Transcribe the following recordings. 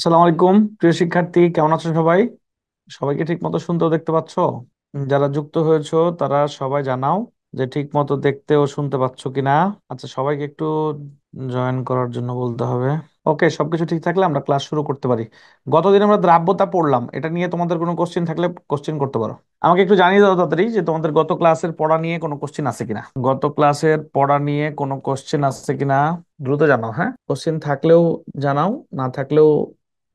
আসসালামু আলাইকুম, প্রিয় শিক্ষার্থী, কেমন আছো সবাই? সবাইকে ঠিক মতো শুনতে ও দেখতে পাচ্ছো? যারা যুক্ত হয়েছো তারা সবাই জানাও যে ঠিক মতো দেখতে ও শুনতে পাচ্ছ কিনা। আচ্ছা, সবাইকে একটু জয়েন করার জন্য বলতে হবে। ওকে, সবকিছু ঠিক থাকলে আমরা ক্লাস শুরু করতে পারি। গতদিন আমরা দ্রাব্যতা পড়লাম, এটা নিয়ে তোমাদের কোনো কোশ্চেন থাকলে কোশ্চেন করতে পারো। আমাকে একটু জানিয়ে দাও তাড়াতাড়ি যে তোমাদের গত ক্লাসের পড়া নিয়ে কোনো কোশ্চেন আছে কিনা। গত ক্লাসের পড়া নিয়ে কোনো কোশ্চেন আছে কিনা দ্রুত জানাও। হ্যাঁ, কোশ্চেন থাকলেও জানাও, না থাকলেও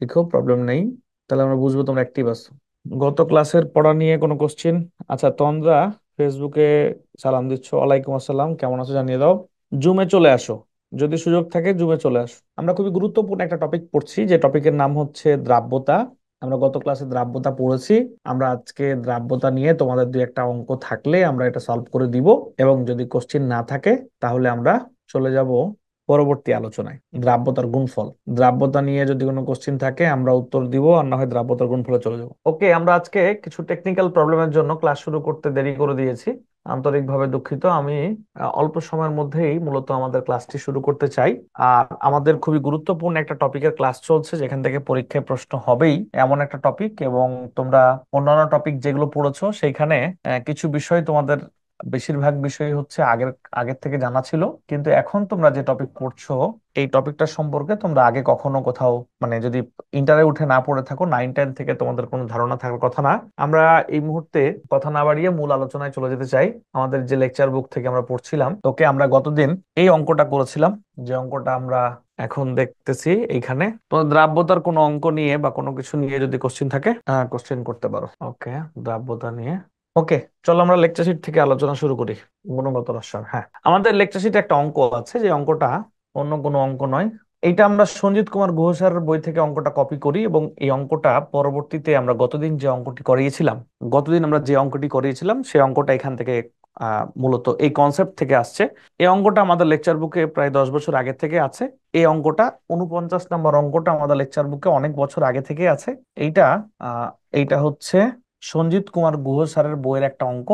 লিখো, প্রবলেম নেই। তাহলে আমরা বুঝবো তোমরা অ্যাক্টিভ আছো। গত ক্লাসের পড়া নিয়ে কোনো কোশ্চেন? আচ্ছা, তন্দ্রা ফেসবুকে সালাম দিচ্ছ, ওয়ালাইকুম আসসালাম, কেমন আছো জানিয়ে দাও। জুমে চলে আসো, যদি সুযোগ থাকে জুমে চলে আসো। আমরা খুবই গুরুত্বপূর্ণ একটা টপিক পড়ছি, যে টপিকের নাম হচ্ছে দ্রাব্যতা। আমরা গত ক্লাসে দ্রাব্যতা পড়েছি। আমরা আজকে দ্রাব্যতা নিয়ে তোমাদের দুই একটা অঙ্ক থাকলে আমরা এটা সলভ করে দিব, এবং যদি কোশ্চেন না থাকে তাহলে আমরা চলে যাব পরবর্তী আলোচনায়। দ্রাব্যতার গুণফল, দ্রাব্যতা নিয়ে যদি কোনো কোশ্চেন থাকে আমরা উত্তর দিব, আর না হয় দ্রাব্যতার গুণফলে চলে যাব। ওকে, আমরা আজকে কিছু টেকনিক্যাল প্রবলেমের জন্য ক্লাস শুরু করতে দেরি করে দিয়েছি। আন্তরিকভাবে দুঃখিত। আমি অল্প সময়ের মধ্যেই মূলত আমাদের ক্লাসটি শুরু করতে চাই। আর আমাদের খুবই গুরুত্বপূর্ণ একটা টপিকের ক্লাস চলছে, যেখান থেকে পরীক্ষায় প্রশ্ন হবেই এমন একটা টপিক। এবং তোমরা অন্যান্য টপিক যেগুলো পড়েছো সেইখানে কিছু বিষয় তোমাদের, বেশিরভাগ বিষয় হচ্ছে আগের আগের থেকে জানা ছিল, কিন্তু এখন তোমরা যে টপিক পড়ছো এই টপিকটা সম্পর্কে তোমরা আগে কখনো কোথাও, মানে যদি ইন্টারে উঠে না পড়ে থাকো, 9-10 থেকে তোমাদের কোনো ধারণা থাকার কথা না। আমরা এই মুহূর্তে কথা না বাড়িয়ে মূল আলোচনায় চলে যেতে চাই। আমাদের যে লেকচার বুক থেকে আমরা পড়ছিলাম, তোকে আমরা গতদিন এই অঙ্কটা করেছিলাম, যে অঙ্কটা আমরা এখন দেখতেছি এইখানে। তো দ্রাব্যতার কোনো অঙ্ক নিয়ে বা কোনো কিছু নিয়ে যদি কোশ্চেন থাকে কোশ্চেন করতে পারো। ওকে, দ্রাব্যতা নিয়ে। ওকে, চলো আমরা লেকচার শিট থেকে আলোচনা শুরু করি। গুণগত রসায়ন, হ্যাঁ, আমাদের লেকচার শিটে একটা অঙ্ক আছে, যে অঙ্কটা অন্য কোনো অঙ্ক নয়। এইটা আমরা সঞ্জিত কুমার গুহ স্যারের বই থেকে অঙ্কটা কপি করি, এবং এই অঙ্কটা পরবর্তীতে আমরা গতদিন যে অঙ্কটি করিয়েছিলাম, সেই অঙ্কটা এখান থেকে মূলত এই কনসেপ্ট থেকে আসছে। এই অঙ্কটা আমাদের লেকচার বুকে প্রায় 10 বছর আগে থেকে আছে। এই অঙ্কটা 49 নম্বর অঙ্কটা আমাদের লেকচার বুকে অনেক বছর আগে থেকে আছে। এইটা আহ এইটা হচ্ছে সঞ্জিত কুমার গুহ স্যারের বইয়ের একটা অঙ্ক,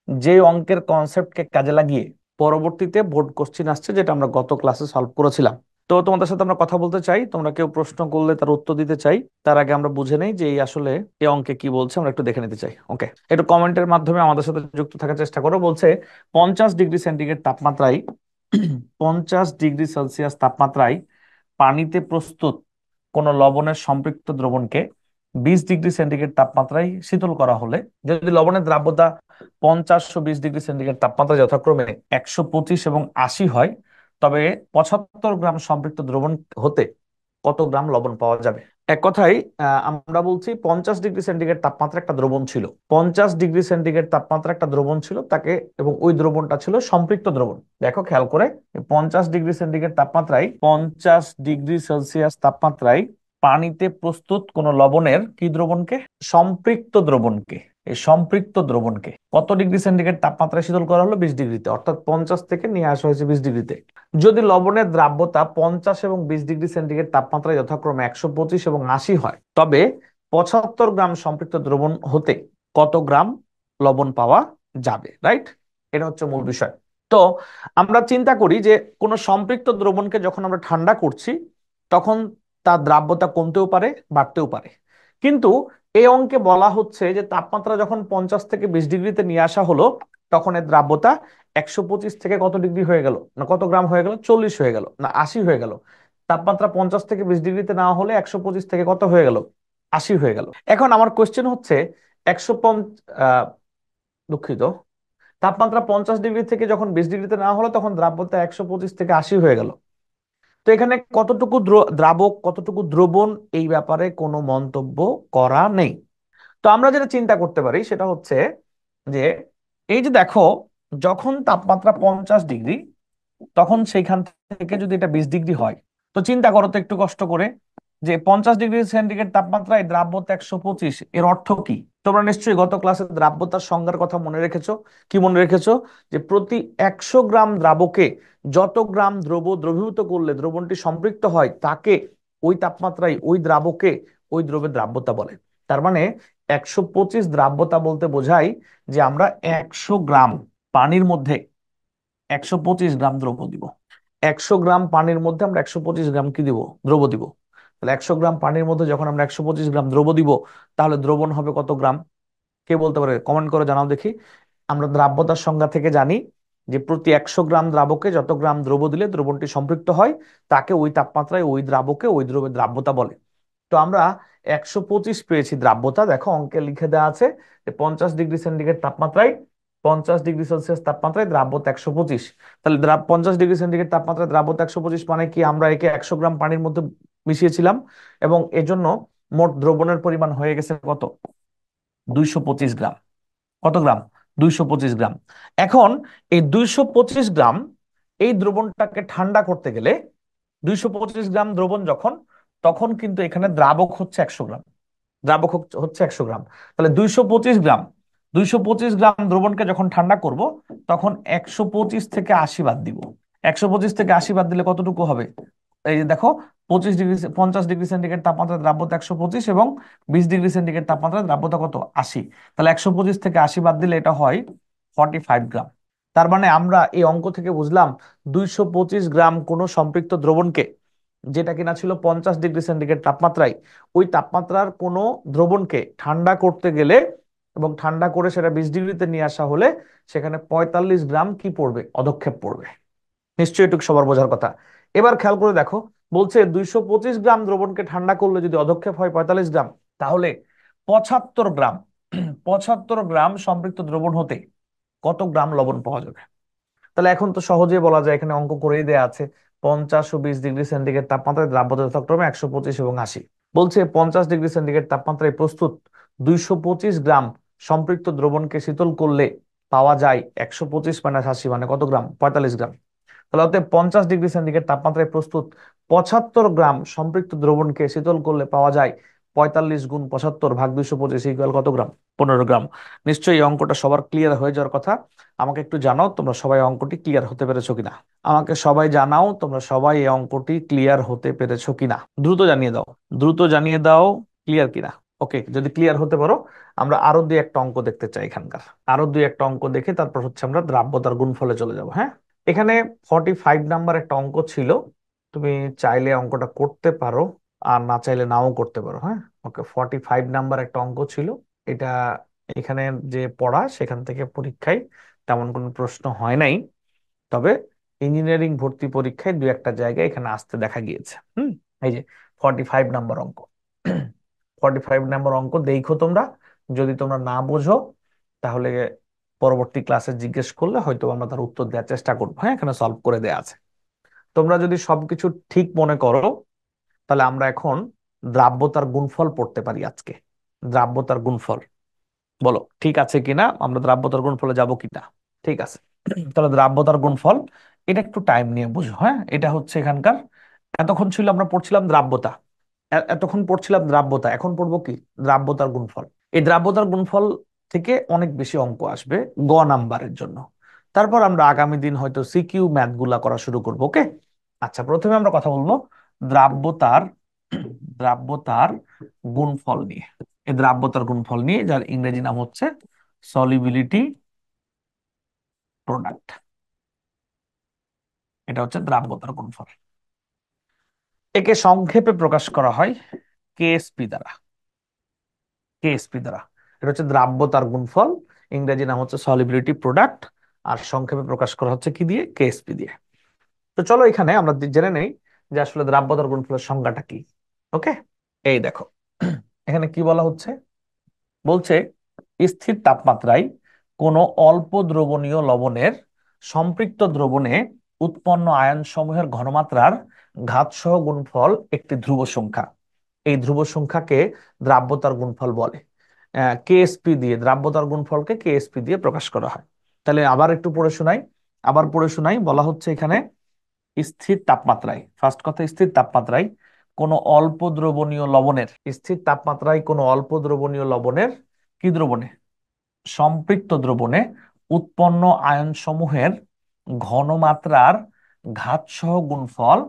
যে অঙ্কের কনসেপ্টকে কাজে লাগিয়ে পরবর্তীতে বোর্ড কোশ্চিন আসছে, যেটা আমরা গত ক্লাসে সলভ করেছিলাম। তো তোমাদের সাথে আমরা কথা বলতে চাই, তোমরা কেউ প্রশ্ন করলে তার উত্তর দিতে চাই। তার আগে আমরা বুঝে নেই যে এই আসলে এই অঙ্কে কি বলছে, আমরা একটু দেখে নিতে চাই। ওকে, একটু কমেন্টের মাধ্যমে আমাদের সাথে যুক্ত থাকার চেষ্টা করো। বলছে 50 ডিগ্রি সেন্টিগ্রেড তাপমাত্রায় 50 ডিগ্রি সেলসিয়াস তাপমাত্রায় পানিতে প্রস্তুত কোন লবণের সম্পৃক্ত দ্রবণকে 20 ডিগ্রি সেন্টিগ্রেড তাপমাত্রায় শীতল করা হলে, যদি লবণের দ্রাব্যতা 50 ও 20 ডিগ্রি সেন্টিগ্রেড তাপমাত্রা যথাক্রমে 125 এবং 80 হয়, তবে 75 গ্রাম সম্পৃক্ত দ্রবণ হতে কত গ্রাম লবণ পাওয়া যাবে? এক কথায় আমরা বলছি 50 ডিগ্রি সেন্টিগ্রেড তাপমাত্রা একটা দ্রবণ ছিল, 50 ডিগ্রি সেন্টিগ্রেড তাপমাত্রা একটা দ্রবণ ছিল তাকে, এবং ওই দ্রবণটা ছিল সম্পৃক্ত দ্রবণ। দেখো খেয়াল করে, 50 ডিগ্রি সেন্টিগ্রেড তাপমাত্রায়, 50 ডিগ্রি সেলসিয়াস তাপমাত্রায় পানিতে প্রস্তুত কোন লবণের কি দ্রবণকে? সম্পৃক্ত দ্রবণকে। এই সম্পৃক্ত দ্রবণকে কত ডিগ্রি সেন্টিগ্রেড তাপমাত্রায় শীতল করা হলো? 20 ডিগ্রিতে, অর্থাৎ 50 থেকে নিয়ে আসা হয়েছে 20 ডিগ্রিতে। যদি লবণের দ্রাব্যতা 50 এবং 20 ডিগ্রি সেন্টিগ্রেড তাপমাত্রায় যথাক্রমে 125 এবং 80 হয়, তবে 75 গ্রাম সম্পৃক্ত দ্রবণ হতে কত গ্রাম লবণ পাওয়া যাবে? রাইট, এটা হচ্ছে মূল বিষয়। তো আমরা চিন্তা করি যে কোন সম্পৃক্ত দ্রবণকে যখন আমরা ঠান্ডা করছি, তখন তার দ্রাব্যতা কমতেও পারে, বাড়তেও পারে। কিন্তু এই অঙ্কে বলা হচ্ছে যে তাপমাত্রা যখন 50 থেকে 20 ডিগ্রিতে নিয়ে আসা হলো, তখন এর দ্রাব্যতা 125 থেকে কত ডিগ্রি হয়ে গেল, না কত গ্রাম হয়ে গেল, 40 হয়ে গেল, না 80 হয়ে গেল। তাপমাত্রা 50 থেকে 20 ডিগ্রিতে নেওয়া হলে 125 থেকে কত হয়ে গেল, 80 হয়ে গেল। এখন আমার কোশ্চেন হচ্ছে, 150, দুঃখিত, তাপমাত্রা 50 ডিগ্রি থেকে যখন 20 ডিগ্রিতে নেওয়া হলো, তখন দ্রাব্যতা 125 থেকে 80 হয়ে গেল। তো এখানে কতটুকু দ্রাবক কতটুকু দ্রবণ, এই ব্যাপারে কোনো মন্তব্য করা নেই। তো আমরা যেটা চিন্তা করতে পারি সেটা হচ্ছে যে, এই যে দেখো, যখন তাপমাত্রা 50 ডিগ্রি, তখন সেইখান থেকে যদি এটা 20 ডিগ্রি হয়, তো চিন্তা করো তো একটু কষ্ট করে, যে 50 ডিগ্রি সেন্টিগ্রেড তাপমাত্রায় দ্রাব্যতা 125, এর অর্থ কি? তোমরা নিশ্চয়ই গত ক্লাসে দ্রাব্যতার সংজ্ঞার কথা মনে রেখেছো। কি মনে রেখেছো? যে প্রতি 100 গ্রাম দ্রাবকে যত গ্রাম দ্রবীভূত করলে দ্রবণটি সম্পৃক্ত হয়, তাকে ওই তাপমাত্রায় ওই দ্রাবকে ওই দ্রবের দ্রাব্যতা বলে। তার মানে 125 দ্রাব্যতা বলতে বোঝায় যে আমরা 100 গ্রাম পানির মধ্যে 125 গ্রাম দ্রব্য দিব। 100 গ্রাম পানির মধ্যে আমরা 125 গ্রাম কি দিব? দ্রব্য দিব। তাহলে 100 গ্রাম পানির মধ্যে যখন আমরা 125 গ্রাম দ্রব দিব, তাহলে দ্রবণ হবে কত গ্রাম? কে বলতে পারে? কমেন্ট করে জানাও দেখি। আমরা দ্রাব্যতার সংজ্ঞা থেকে জানি যে প্রতি 100 গ্রাম দ্রাবকে যত গ্রাম দ্রব দিলে দ্রবণটি সম্পৃক্ত হয়, তাকে ওই তাপমাত্রায় ওই দ্রাবকে ওই দ্রবের দ্রাব্যতা বলে। তো আমরা 125 পেয়েছি দ্রাব্যতা, দেখো অঙ্কে লিখে দেওয়া আছে যে 50 ডিগ্রি সেন্টিগ্রেড তাপমাত্রায়, 50 ডিগ্রি সেলসিয়াস তাপমাত্রায় দ্রাব্যতা 125। তাহলে 50 ডিগ্রি সেন্টিগ্রেড তাপমাত্রায় দ্রাব্যতা 125 মানে কি? আমরা একে 100 গ্রাম পানির মধ্যে মিশিয়েছিলাম, এবং এজন্য মোট দ্রবণের পরিমাণ হয়ে গেছে কত? 225 গ্রাম। কত গ্রাম? 225 গ্রাম। এখন এই 225 গ্রাম, এই দ্রবণটাকে ঠান্ডা করতে গেলে 225 গ্রাম দ্রবণ যখন, তখন কিন্তু এখানে দ্রাবক হচ্ছে 100 গ্রাম। দ্রাবক হচ্ছে 100 গ্রাম। তাহলে 225 গ্রাম, 225 গ্রাম দ্রবণকে যখন ঠান্ডা করব, তখন 125 থেকে 80 বাদ দিব। 125 থেকে 80 বাদ দিলে কতটুকু হবে? এই যে দেখো, 50 ডিগ্রি সেন্টিগ্রেড তাপমাত্রা দ্রাব্যতা 125, এবং 20 ডিগ্রি সেন্টিগ্রেড তাপমাত্রা দ্রাব্যতা কত? 80। তাহলে 125 থেকে 80 বাদ দিলে এটা হয় 45 গ্রাম। তার মানে আমরা এই অঙ্ক থেকে বুঝলাম 225 গ্রাম কোনো সম্পৃক্ত দ্রবণকে, যেটা কিনা ছিল 50 ডিগ্রি সেন্টিগ্রেড তাপমাত্রায়, ওই তাপমাত্রার কোনো দ্রবণকে ঠান্ডা করতে গেলে এবং ঠান্ডা করে সেটা 20 ডিগ্রিতে নিয়ে আসা হলে সেখানে 45 গ্রাম কি পড়বে? অধক্ষেপ পড়বে। নিশ্চয়ই এটুকু সবার বোঝার কথা। এবার খেয়াল করে দেখো, বলছে 225 গ্রাম দ্রবণকে ঠান্ডা করলে যদি অধক্ষেপ হয় 45 গ্রাম, তাহলে 75 গ্রাম, 75 গ্রাম সম্পৃক্ত দ্রবণ হতে কত গ্রাম লবণ পাওয়া যাবে? তাহলে এখন তো সহজেই বলা যায়, এখানে অঙ্ক করেই দেয়া আছে। 50 ও 20 ডিগ্রি সেন্টিগ্রেড তাপমাত্রায় দ্রাব্যতা যথাক্রমে 125 এবং 80। বলছে 50 ডিগ্রি সেন্টিগ্রেড তাপমাত্রায় প্রস্তুত 225 গ্রাম সম্পৃক্ত দ্রবণকে শীতল করলে পাওয়া যায় 125 - 80 মানে কত গ্রাম? 45 গ্রাম। তাহলে অতএব 50 ডিগ্রি সেন্টিগ্রেড তাপমাত্রায় প্রস্তুত 75 গ্রাম সম্পৃক্ত দ্রবণকে শীতল করলে পাওয়া যায় 45 × 75 / 225 কত গ্রাম? 15 গ্রাম। নিশ্চয়ই এই অঙ্কটা সবার ক্লিয়ার হয়ে যাওয়ার কথা। আমাকে একটু জানাও তোমরা সবাই অঙ্কটি ক্লিয়ার হতে পেরেছো কিনা। আমাকে সবাই জানাও তোমরা সবাই এই অঙ্কটি ক্লিয়ার হতে পেরেছো কিনা। দ্রুত জানিয়ে দাও, দ্রুত জানিয়ে দাও ক্লিয়ার কিনা। ওকে, যদি ক্লিয়ার হতে পারো, আমরা আরো দুই একটা অঙ্ক দেখতে চাই এখানকার। আরো দুই একটা অঙ্ক দেখে তারপর হচ্ছে আমরা দ্রাব্যতার গুণফলে চলে যাব। হ্যাঁ, এখানে 45 নাম্বার একটা অঙ্ক ছিল। তুমি চাইলে অঙ্কটা করতে পারো, আর না চাইলে নাও করতে পারো। হ্যাঁ, ওকে, 45 নাম্বার একটা অঙ্ক ছিল এটা। এখানে যে পড়া, সেখান থেকে পরীক্ষায় তেমন কোনো প্রশ্ন হয় নাই, তবে ইঞ্জিনিয়ারিং ভর্তি পরীক্ষায় দু একটা জায়গায় এখানে আসতে দেখা গিয়েছে। এই যে 45 নাম্বার অঙ্ক, 45 নাম্বার অঙ্ক দেখো তোমরা। যদি তোমরা না বোঝো, তাহলে পরবর্তী ক্লাসে জিজ্ঞেস করলে হয়তো আমরা তার উত্তর দেওয়ার চেষ্টা করবো। হ্যাঁ, এখানে সলভ করে দেয়া আছে। তোমরা যদি সবকিছু ঠিক মনে করো, তাহলে আমরা এখন দ্রাব্যতার গুণফল পড়তে পারি আজকে। দ্রাব্যতার গুণফল, বলো ঠিক আছে কিনা? আমরা দ্রাব্যতার গুণফলে যাব কিনা? ঠিক আছে। তাহলে দ্রাব্যতার গুণফল, এটা একটু টাইম নিয়ে বুঝো। হ্যাঁ, এটা হচ্ছে এখানকার, এতক্ষণ ছিল আমরা পড়ছিলাম দ্রাব্যতা, এতক্ষণ পড়ছিলাম দ্রাব্যতা, এখন পড়বো কি? দ্রাব্যতার গুণফল। এই দ্রাব্যতার গুণফল থেকে অনেক বেশি অঙ্ক আসবে গ নাম্বারের জন্য। তারপর আমরা আগামী দিন হয়তো সিকিউ ম্যাথ গুলা করা শুরু করবো। ওকে, আচ্ছা, প্রথমে আমরা কথা বলবো দ্রাব্যতার দ্রাব্যতার গুণফল নিয়ে। এই দ্রাব্যতার গুণফল নিয়ে, যার ইংরেজি নাম হচ্ছে সলিবিলিটি প্রোডাক্ট। এটা হচ্ছে দ্রাব্যতার গুণফল। একে সংক্ষেপে প্রকাশ করা হয় কেএসপি দ্বারা। কেএসপি দ্বারা, এটা হচ্ছে দ্রাব্যতার গুণফল। ইংরেজি নাম হচ্ছে সলিবিলিটি প্রোডাক্ট, আর সংক্ষেপে প্রকাশ করা হচ্ছে কি দিয়ে? কেএসপি দিয়ে। তো চলো এখানে আমরা জেনে নেই যে আসলে দ্রাব্যতার গুণফলের সংজ্ঞাটা কি। ওকে, এই দেখো, এখানে কি বলা হচ্ছে? বলছে স্থির তাপমাত্রায় কোনো অল্প দ্রবণীয় লবণের সম্পৃক্ত দ্রবণে উৎপন্ন আয়ন সমূহের ঘনমাত্রার ঘাতসহ গুণফল একটি ধ্রুব সংখ্যা। এই ধ্রুব সংখ্যাকে দ্রাব্যতার গুণফল বলে। কেএসপি দিয়ে, দ্রাব্যতার গুণফলকে কেএসপি দিয়ে প্রকাশ করা হয়। তাহলে আবার একটু পড়ে শোনাই, আবার পড়ে শোনাই। বলা হচ্ছে এখানে স্থির তাপমাত্রায়, ফার্স্ট কথা, স্থির তাপমাত্রায় কোনো অল্প দ্রবণীয় লবণের, স্থির তাপমাত্রায় কোনো অল্প দ্রবণীয় লবণের, কি দ্রবণে? সম্পৃক্ত দ্রবণে উৎপন্ন আয়ন সমূহের ঘনমাত্রার ঘাতসহ গুণফল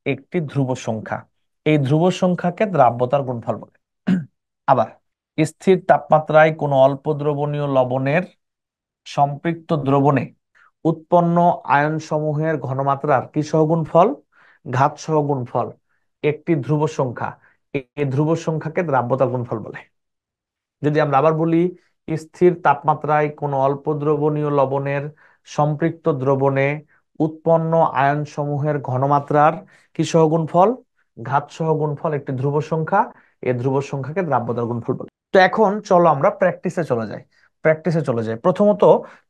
একটি ধ্রুব সংখ্যা। এই ধ্রুব সংখ্যাকে দ্রাব্যতার গুণফল বলে। আবার, স্থির তাপমাত্রায় কোনো অল্প দ্রবণীয় লবণের সম্পৃক্ত দ্রবণে উৎপন্ন আয়ন সমূহের ঘনমাত্রার কি সহ গুণফল? ঘাত সহ গুণফল। একটি ধ্রুব সংখ্যা, এই ধ্রুব সংখ্যাকে দ্রাব্যতার গুণফল বলে। যদি আমরা আবার বলি, স্থির তাপমাত্রায় কোনো অল্প দ্রবণীয় লবণের সম্পৃক্ত দ্রবণে উৎপন্ন আয়ন সমূহের ঘনমাত্রার কি সহগুণফল, ঘাত সহগুণফল একটি ধ্রুব সংখ্যা, এই ধ্রুব সংখ্যাকে দ্রাব্যতার গুণফল বলে। তো এখন চলো আমরা প্র্যাকটিসে চলে যাই। প্রথমত,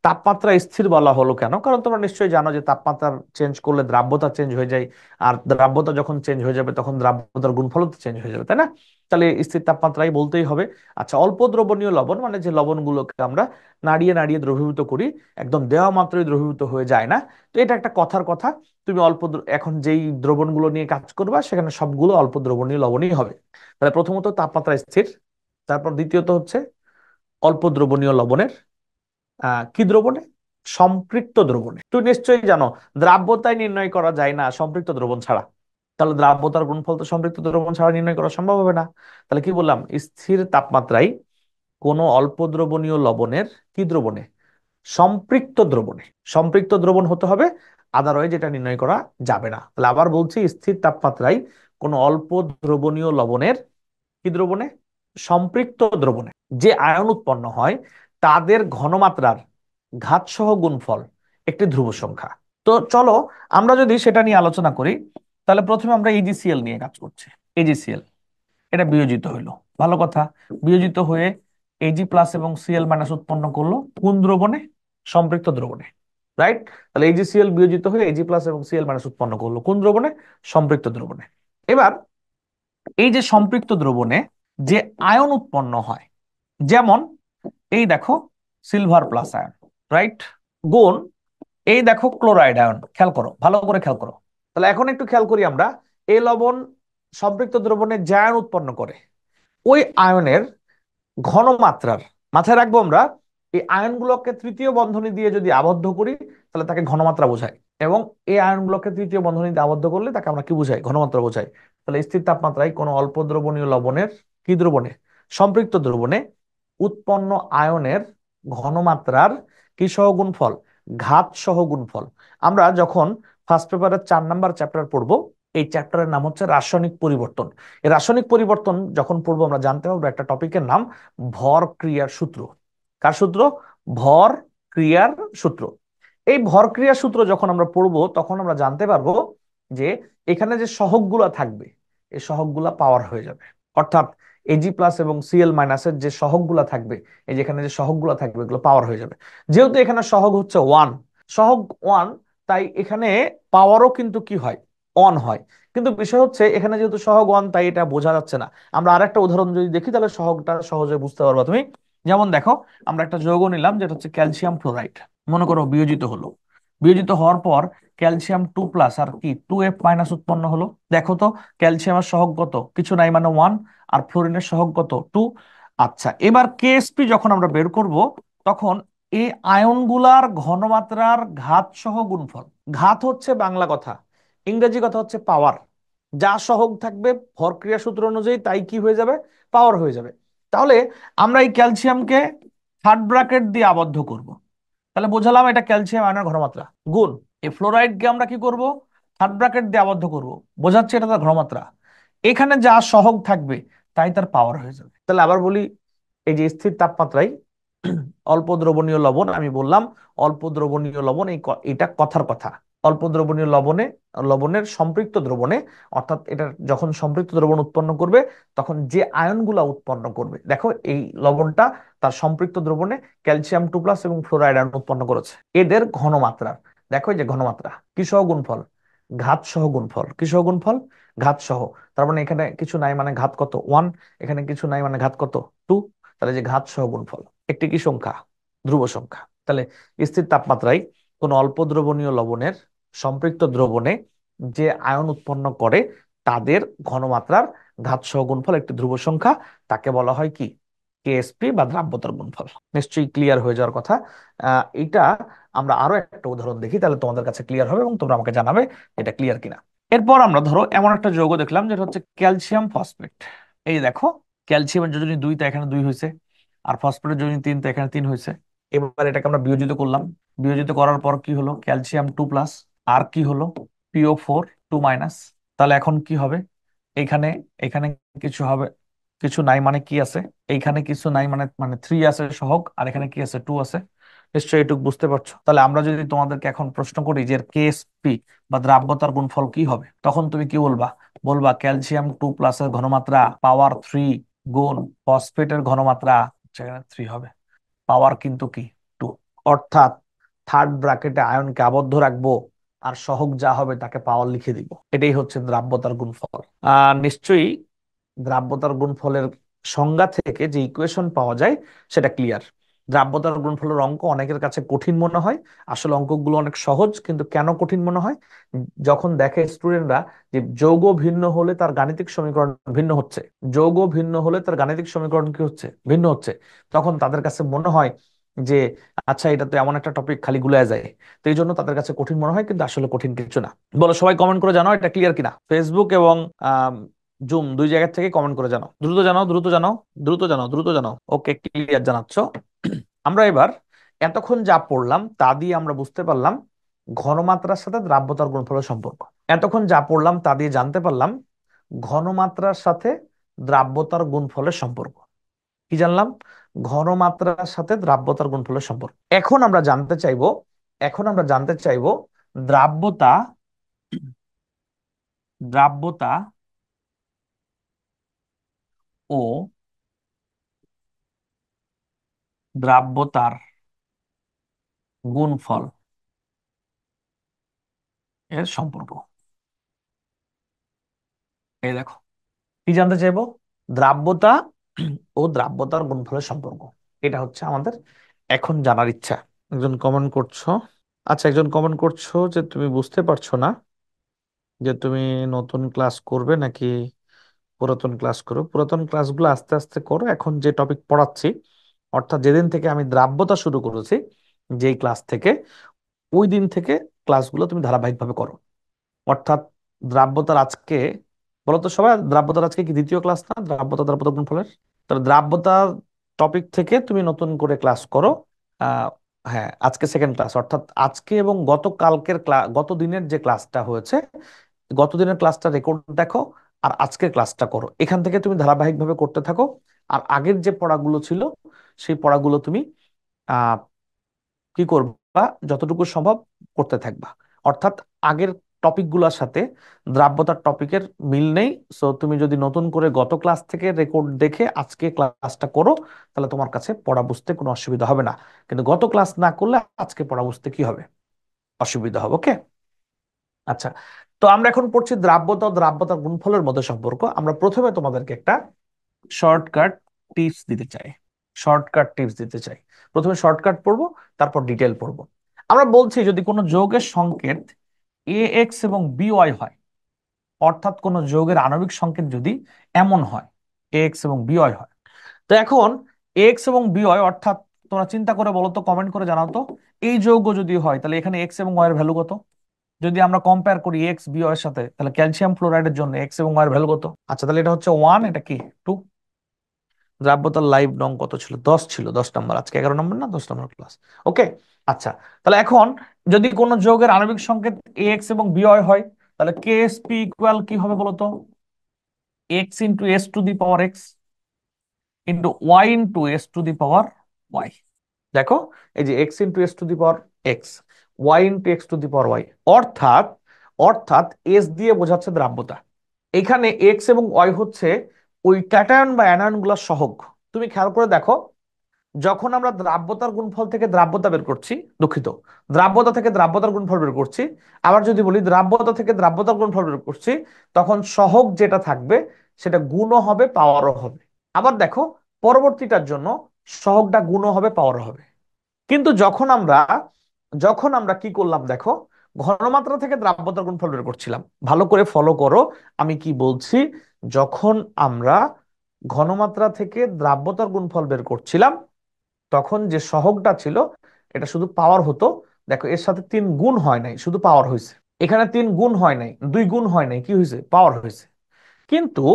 তাপমাত্রা স্থির বলা হলো কেন? কারণ তোমরা নিশ্চয়ই জানো যে তাপমাত্রা চেঞ্জ করলে দ্রাব্যতা চেঞ্জ হয়ে যায়, আর দ্রাব্যতা যখন চেঞ্জ হয়ে যাবে তখন দ্রাব্যতার গুণফলও চেঞ্জ হয়ে যাবে, তাই না? তাহলে স্থির তাপমাত্রায় বলতেই হবে। আচ্ছা, অল্প দ্রবণীয় লবণ মানে যে লবণগুলোকে আমরা নাড়িয়ে নাড়িয়ে দ্রবীভূত করি, একদম দেওয়া মাত্রই দ্রবীভূত হয়ে যায় না। তো এটা একটা কথার কথা। তুমি এখন যেই দ্রবণগুলো নিয়ে কাজ করবা সেখানে সবগুলো অল্প দ্রবণীয় লবণই হবে। তাহলে প্রথমত তাপমাত্রা স্থির, তারপর দ্বিতীয়ত হচ্ছে অল্প দ্রবণীয় লবণের কি দ্রবণে, সম্পৃক্ত দ্রবণে। তুমি নিশ্চয়ই জানো দ্রাব্যতায় নির্ণয় করা যায় না সম্পৃক্ত দ্রবণ ছাড়া। তাহলে দ্রাব্যতার গুণফল তো সম্পৃক্ত দ্রবণ ছাড়া নির্ণয় করা সম্ভব হবে না। তাহলে কি বললাম, স্থির তাপমাত্রায় কোনো অল্প দ্রবণীয় লবণের কি দ্রবণে, সম্পৃক্ত দ্রবণে। সম্পৃক্ত দ্রবণ হতে হবে, আদারওয়াইজ এটা নির্ণয় করা যাবে না। তাহলে আবার বলছি, স্থির তাপমাত্রায় কোনো অল্প দ্রবণীয় লবণের কি দ্রবণে, সম্পৃক্ত দ্রবণে যে আয়ন উৎপন্ন হয় তাদের ঘনমাত্রার ঘাতসহ গুণফল একটি ধ্রুব সংখ্যা। তো চলো আমরা যদি সেটা নিয়ে আলোচনা করি, তাহলে প্রথমে আমরা ইজিসিএল নিয়ে কাজ করছি। ইজিসিএল, এটা বিয়োজিত হইলো, ভালো কথা। বিয়োজিত হয়ে এজি প্লাস এবং সিএল মাইনাস উৎপন্ন করলো কোন দ্রবণে, সম্পৃক্ত দ্রবণে, রাইট? তাহলে এজিসিএল বিয়োজিত হয়ে এজি প্লাস এবং সিএল মাইনাস উৎপন্ন করলো কোন দ্রবণে, সম্পৃক্ত দ্রবণে। এবার এই যে সম্পৃক্ত দ্রবণে যে আয়ন উৎপন্ন হয়, যেমন এই দেখো সিলভার প্লাস আয়ন, রাইট, গুণ এই দেখো ক্লোরাইড আয়ন। খেয়াল করো, ভালো করে খেয়াল করো। তাহলে এখন একটু খেয়াল করি আমরা, এই লবণ সম্পৃক্ত দ্রবণে যে আয়ন উৎপন্ন করে ওই আয়নের ঘনমাত্রার, মাথায় রাখবো আমরা, এই আয়নগুলোকে তৃতীয় বন্ধনী দিয়ে যদি আবদ্ধ করি তাহলে তাকে ঘনমাত্রা বোঝায়, এবং এই আয়নগুলোকে তৃতীয় বন্ধনীতে আবদ্ধ করলে তাকে আমরা কি বুঝাই, ঘনমাত্রা বোঝাই। তাহলে স্থির তাপমাত্রায় কোনো অল্প দ্রবণীয় লবণের কি দ্রবণে, সম্পৃক্ত দ্রবণে উৎপন্ন আয়নের ঘনমাত্রার কি সহগুণফল, ঘাত সহগুণফল। আমরা যখন ফার্স্ট পেপারের 4 নাম্বার চ্যাপ্টার পড়বো, এই চ্যাপ্টারের নাম হচ্ছে রাসায়নিক পরিবর্তন। এই রাসায়নিক পরিবর্তন যখন পড়বো আমরা জানতে পারবো একটা টপিকের নাম ভর ক্রিয়ার সূত্র। কার সূত্র? ভর ক্রিয়ার সূত্র। এই ভর ক্রিয়ার সূত্র যখন আমরা পড়বো তখন আমরা জানতে পারবো যে এখানে যে সহগগুলা থাকবে এই সহগগুলা পাওয়ার হয়ে যাবে। অর্থাৎ এজি প্লাস এবং সিএল মাইনাসের যে সহগগুলা থাকবে, এই যেখানে যে সহগগুলা থাকবে এগুলো পাওয়ার হয়ে যাবে। যেহেতু এখানে সহগ হচ্ছে ওয়ান, সহগ ওয়ান, তাই এখানে পাওয়ারও কিন্তু কি হয়, অন হয়। কিন্তু বিষয় হচ্ছে এখানে যেহেতু সহগ ওয়ান তাই এটা বোঝা যাচ্ছে না। আমরা আরেকটা উদাহরণ যদি দেখি তাহলে সহগটা সহজে বুঝতে পারবা তুমি। যেমন দেখো, আমরা একটা যৌগ নিলাম যেটা হচ্ছে ক্যালসিয়াম ফ্লোরাইড। মনে করো বিয়োজিত হলো, বিয়োজিত হওয়ার পর ক্যালসিয়াম 2+ আর কি 2F- উৎপন্ন হলো। দেখো তো ক্যালসিয়ামের সহগ কত, কিছু নাই মানে ওয়ান, আর ফ্লোরিনের সহগ কত, টু। আচ্ছা, এবার কেএসপি যখন আমরা বের করব তখন এই আয়নগুলার ঘনমাত্রার ঘাত সহ গুণফল। ঘাত হচ্ছে বাংলা কথা, ইংরেজি কথা হচ্ছে পাওয়ার। যা সহগ থাকবে ভরক্রিয়া সূত্র অনুযায়ী তাই কি হয়ে যাবে, পাওয়ার হয়ে যাবে। তাহলে আমরা এই ক্যালসিয়ামকে থার্ড ব্র্যাকেট দিয়ে আবদ্ধ করব। তাহলে বোঝালাম এটা ক্যালসিয়াম আয়নের ঘনমাত্রা, গুণ এই ফ্লোরাইডকে আমরা কি করব, থার্ড ব্র্যাকেট দিয়ে আবদ্ধ করব, বোঝাচ্ছে এটা তার ঘনমাত্রা। এখানে যা সহগ থাকবে তাই তার পাওয়ার হয়ে যাবে। তাহলে আবার বলি, এই যে স্থির তাপমাত্রায় অল্প দ্রবণীয় লবণ, আমি বললাম অল্প দ্রবণীয় লবণ, এটা কথার কথা। অল্প দ্রবণীয় লবণের সম্পৃক্ত দ্রবণে, অর্থাৎ এটা যখন সম্পৃক্ত দ্রবণ উৎপন্ন করবে তখন যে আয়নগুলা উৎপন্ন করবে, দেখো এই লবণটা তার সম্পৃক্ত দ্রবণে ক্যালসিয়াম 2+ এবং ফ্লোরাইড আয়ন উৎপন্ন করেছে, এদের ঘনমাত্রা। দেখো এই যে ঘনমাত্রা কি সহ গুণফল, ঘাত সহ গুণফল। কি সহ গুণফল, ঘাত সহ। তার মানে এখানে কিছু নাই মানে ঘাত কত, ওয়ান। এখানে কিছু নাই মানে ঘাত কত, টু। তাহলে যে ঘাত সহ গুণফল একটি কি সংখ্যা, ধ্রুব সংখ্যা। তাহলে স্থির তাপমাত্রায় কোন অল্প দ্রবণীয় লবণের সম্পৃক্ত দ্রবণে যে আয়ন উৎপন্ন করে তাদের ঘনমাত্রার ঘাত সহ গুণফল একটি ধ্রুব সংখ্যা, তাকে বলা হয় কি, কেএসপি বা দ্রাব্যতার গুণফল। নিশ্চয়ই ক্লিয়ার হয়ে যাওয়ার কথা। এটা আমরা আরো একটা উদাহরণ দেখি, তাহলে তোমাদের কাছে ক্লিয়ার হবে এবং তোমরা আমাকে জানাবে এটা ক্লিয়ার কিনা। এরপর আমরা ধরো এমন একটা যৌগ দেখলাম যেটা হচ্ছে ক্যালসিয়াম ফসফেট। এই দেখো ক্যালসিয়ামের যোজনী 2 তা এখানে 2 হয়েছে, আর ফসফেটের যোজনী 3 তা এখানে 3 হয়েছে। এবার এটাকে আমরা বিয়োজিত করলাম, বিয়োজিত করার পর কি হলো, ক্যালসিয়াম 2+, আর কি হলো, PO4 2-। তাহলে এখন কি হবে, এইখানে এখানে কিছু হবে, কিছু নাই মানে কি আছে, এইখানে কিছু নাই মানে মানে থ্রি আছে সহগ, আর এখানে কি আছে, টু আছে। নিশ্চয়ই এটুকু বুঝতে পারছো। তাহলে আমরা যদি তোমাদেরকে এখন প্রশ্ন করি যে কেএসপি বা দ্রাব্যতার গুণফল কি হবে, তখন তুমি কি বলবা? বলবা ক্যালসিয়াম 2+ এর ঘনমাত্রা পাওয়ার 3 গুণ ফসফেটের ঘনমাত্রা, সেখানে 3 হবে, পাওয়ার কিন্তু কি 2। অর্থাৎ থার্ড ব্র্যাকেটে আয়নকে আবদ্ধ রাখবো, আর সহগ যা হবে তাকে পাওয়ার লিখে দিব। এটাই হচ্ছে দ্রাব্যতার গুণফল। নিশ্চয়ই দ্রাব্যতার গুণফলের সংজ্ঞা থেকে যে ইকুয়েশন পাওয়া যায় সেটা ক্লিয়ার। দ্রাব্যতার গুণফলের অঙ্ক অনেকের কাছে কঠিন মনে হয়, আসলে অঙ্কগুলো অনেক সহজ, কিন্তু কেন কঠিন মনে হয়? যখন দেখে স্টুডেন্টরা যে যৌগ ভিন্ন হলে তার গাণিতিক সমীকরণ ভিন্ন হচ্ছে, যৌগ ভিন্ন হলে তার গাণিতিক সমীকরণ কি হচ্ছে, ভিন্ন হচ্ছে, তখন তাদের কাছে মনে হয় যে আচ্ছা এটা তো এমন একটা টপিক খালি গুলায় যায়। তো এই জন্য তাদের কাছে কঠিন মনে হয়, কিন্তু আসলে কঠিন কিছু না। বলো সবাই কমেন্ট করে জানাও এটা ক্লিয়ার কিনা, ফেসবুক এবং জুম দুই জায়গা থেকে কমেন্ট করে জানাও, দ্রুত জানাও, দ্রুত জানাও, দ্রুত জানাও, দ্রুত জানাও। ওকে, ক্লিয়ার জানাচ্ছ। আমরা এবার এতক্ষণ যা পড়লাম তা দিয়ে আমরা বুঝতে পারলাম ঘনমাত্রার সাথে দ্রাব্যতার গুণফলের সম্পর্ক। এতক্ষণ যা পড়লাম তা দিয়ে জানতে পারলাম ঘনমাত্রার সাথে দ্রাব্যতার গুণফলের সম্পর্ক। কি জানলাম? ঘনমাত্রার সাথে দ্রাব্যতার গুণফলের সম্পর্ক। এখন আমরা জানতে চাইবো, এখন আমরা জানতে চাইবো দ্রাব্যতা, দ্রাব্যতা ও দ্রাব্যতার গুণফল এর সম্পর্ক। এই দেখো, কি জানতে চাইবো? দ্রাব্যতা ও দ্রাব্যতার গুণফলের সম্পর্ক। এটা হচ্ছে আমাদের এখন জানার ইচ্ছা। একজন কমেন্ট করছো, আচ্ছা একজন কমেন্ট করছো যে তুমি বুঝতে পারছো না যে তুমি নতুন ক্লাস করবে নাকি পুরাতন ক্লাস করো। পুরাতন ক্লাসগুলো আস্তে আস্তে করো, এখন যে টপিক পড়াচ্ছি, অর্থাৎ যেদিন থেকে আমি দ্রাব্যতা শুরু করেছি, যেই ক্লাস থেকে, ওই দিন থেকে ক্লাসগুলো তুমি ধারাবাহিকভাবে করো। অর্থাৎ দ্রাব্যতার আজকে, বলতো সবাই, দ্রাব্যতার আজকে কি দ্বিতীয় ক্লাস না দ্রাব্যতা দ্রাব্যতা গুণফলের? তাহলে দ্রাব্যতা টপিক থেকে তুমি নতুন করে ক্লাস করো। আহ হ্যাঁ, আজকে সেকেন্ড ক্লাস, অর্থাৎ আজকে এবং গতকালকের ক্লাস, গত দিনের যে ক্লাসটা হয়েছে, গত দিনের ক্লাসটা রেকর্ড দেখো, আর আজকের ক্লাসটা করো। এখান থেকে তুমি ধারাবাহিকভাবে করতে থাকো। আর আগের যে পড়াগুলো ছিল সেই পড়াগুলো তুমি আহ কি করবা, যতটুকু সম্ভব করতে থাকবা। অর্থাৎ আগের টপিকগুলোর সাথে দ্রাব্যতার টপিকের মিল নেই। সো তুমি যদি নতুন করে গত ক্লাস থেকে রেকর্ড দেখে আজকে ক্লাসটা করো, তাহলে তোমার কাছে পড়া বুঝতে কোনো অসুবিধা হবে না। কিন্তু গত ক্লাস না করলে আজকে পড়া বুঝতে কি হবে, অসুবিধা হবে। ওকে, আচ্ছা। তো আমরা এখন পড়ছি দ্রাব্যতা ও দ্রাব্যতার গুণফলের মধ্যে সম্পর্ক। আমরা প্রথমে তোমাদেরকে একটা শর্টকাট টিপস দিতে চাই, শর্টকাট টিপস দিতে চাই। প্রথমে শর্টকাট পড়বো, তারপর ডিটেল পড়বো। আমরা বলছি যদি কোনো যৌগের সংকেত এ এক্স এবং বি ওয়াই হয়, অর্থাৎ কোনো যৌগের আণবিক সংকেত যদি এমন হয়, এ এক্স এবং বি ওয়াই হয়, তো এখন এক্স এবং বি ওয়াই, অর্থাৎ তোমরা চিন্তা করে বলো তো, কমেন্ট করে জানাও তো, এই যৌগ যদি হয় তাহলে এখানে এক্স এবং ওয়াই এর ভ্যালু কত? যদি আমরা কম্পেয়ার করি এক্স বি ওয়াই এর সাথে, তাহলে ক্যালসিয়াম ফ্লোরাইডের জন্য এক্স এবং ওয়াই এর ভ্যালু কত? আচ্ছা, তাহলে এটা হচ্ছে 1, এটা কি 2। দ্রাব্যতার লাইভ নং কত ছিল? 10 ছিল, 10 নম্বর, আজকে 11 নম্বর না 10 নম্বর ক্লাস। ওকে, আচ্ছা। তাহলে এখন যদি কোন যৌগের আণবিক সংকেত এক্স এবং বিওয় হয়, তাহলে কেএসপি ইকুয়াল কি হবে বলতো? X into s to the power x into y into s to the power y. দেখো, এই যে x into s to the power x, y into x to the power y, অর্থাৎ অর্থাৎ S দিয়ে বোঝাচ্ছে দ্রাব্যতা। এখানে এক্স এবং Y হচ্ছে ওই ক্যাটায়ন বা অ্যানায়ন গুলার সহগ। তুমি খেয়াল করে দেখো, যখন আমরা দ্রাব্যতার গুণফল থেকে দ্রাব্যতা বের করছি, দুঃখিত, দ্রাব্যতা থেকে দ্রাব্যতার গুণফল বের করছি, আবার যদি বলি দ্রাব্যতা থেকে দ্রাব্যতার গুণফল বের করছি, তখন সহগ যেটা থাকবে সেটা গুণও হবে, পাওয়ারও হবে। আবার দেখো, পরবর্তীটার জন্য সহগটা গুণও হবে, পাওয়ারও হবে। কিন্তু যখন আমরা কি করলাম দেখো, ঘনমাত্রা থেকে দ্রাব্যতার গুণফল বের করছিলাম, ভালো করে ফলো করো আমি কি বলছি। যখন আমরা ঘনমাত্রা থেকে দ্রাব্যতার গুণফল বের করছিলাম, তখন যে সহগটা ছিল এটা শুধু পাওয়ার হতো। দেখো, এর সাথে 3 গুণ হয় নাই, শুধু পাওয়ার হয়েছে। এখানে 3 গুণ হয় নাই, 2 গুণ হয় নাই, কি হয়েছে? পাওয়ার হয়েছে। কিন্তু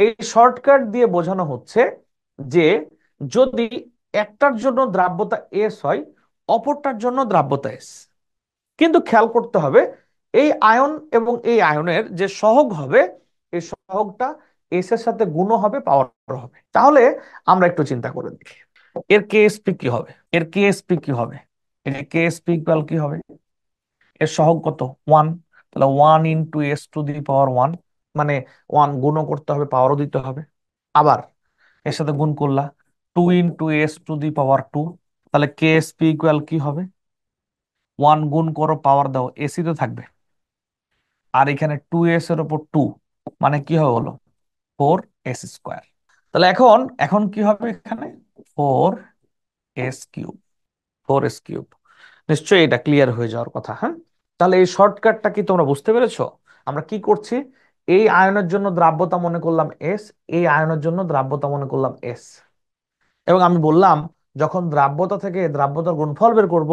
এই শর্টকাট দিয়ে বোঝানো হচ্ছে যে যদি একটার জন্য দ্রাব্যতা এস হয়, অপরটার জন্য দ্রাব্যতা এস। কিন্তু খেয়াল করতে হবে, এই আয়ন এবং এই আয়নের যে সহগ হবে, এই সহগটা এস এর সাথে গুণও হবে, পাওয়ার হবে। তাহলে আমরা একটু চিন্তা করে দেখি এর কেএসপি কি হবে। এর কেএসপি কি হবে? এর কেএসপি ইকুয়াল কি হবে? এর সহগ কত? 1। তাহলে 1 × s⁻1, মানে 1 গুণও করতে হবে, পাওয়ারও দিতে হবে। আবার এর সাথে গুণ করলা 2 × s⁻², তাহলে কেএসপি ইকুয়াল কি হবে? 1 গুণ করো, পাওয়ার দাও, এসি তো থাকবে। আর এখানে 2s এর উপর 2, মানে কি হবে বলো? 4s²। তাহলে এখন এখন কি হবে এখানে? 4s³। 4s³। নিশ্চয়ই এটা ক্লিয়ার হয়ে যাওয়ার কথা, হ্যাঁ? তাহলে এই শর্টকাটটা কি তোমরা বুঝতে পেরেছো? আমরা কি করছি? এই আয়নের জন্য দ্রাব্যতা মনে করলাম এস, এই আয়নের জন্য দ্রাব্যতা মনে করলাম এস। এবং আমি বললাম যখন দ্রাব্যতা থেকে দ্রাব্যতার গুণফল বের করব,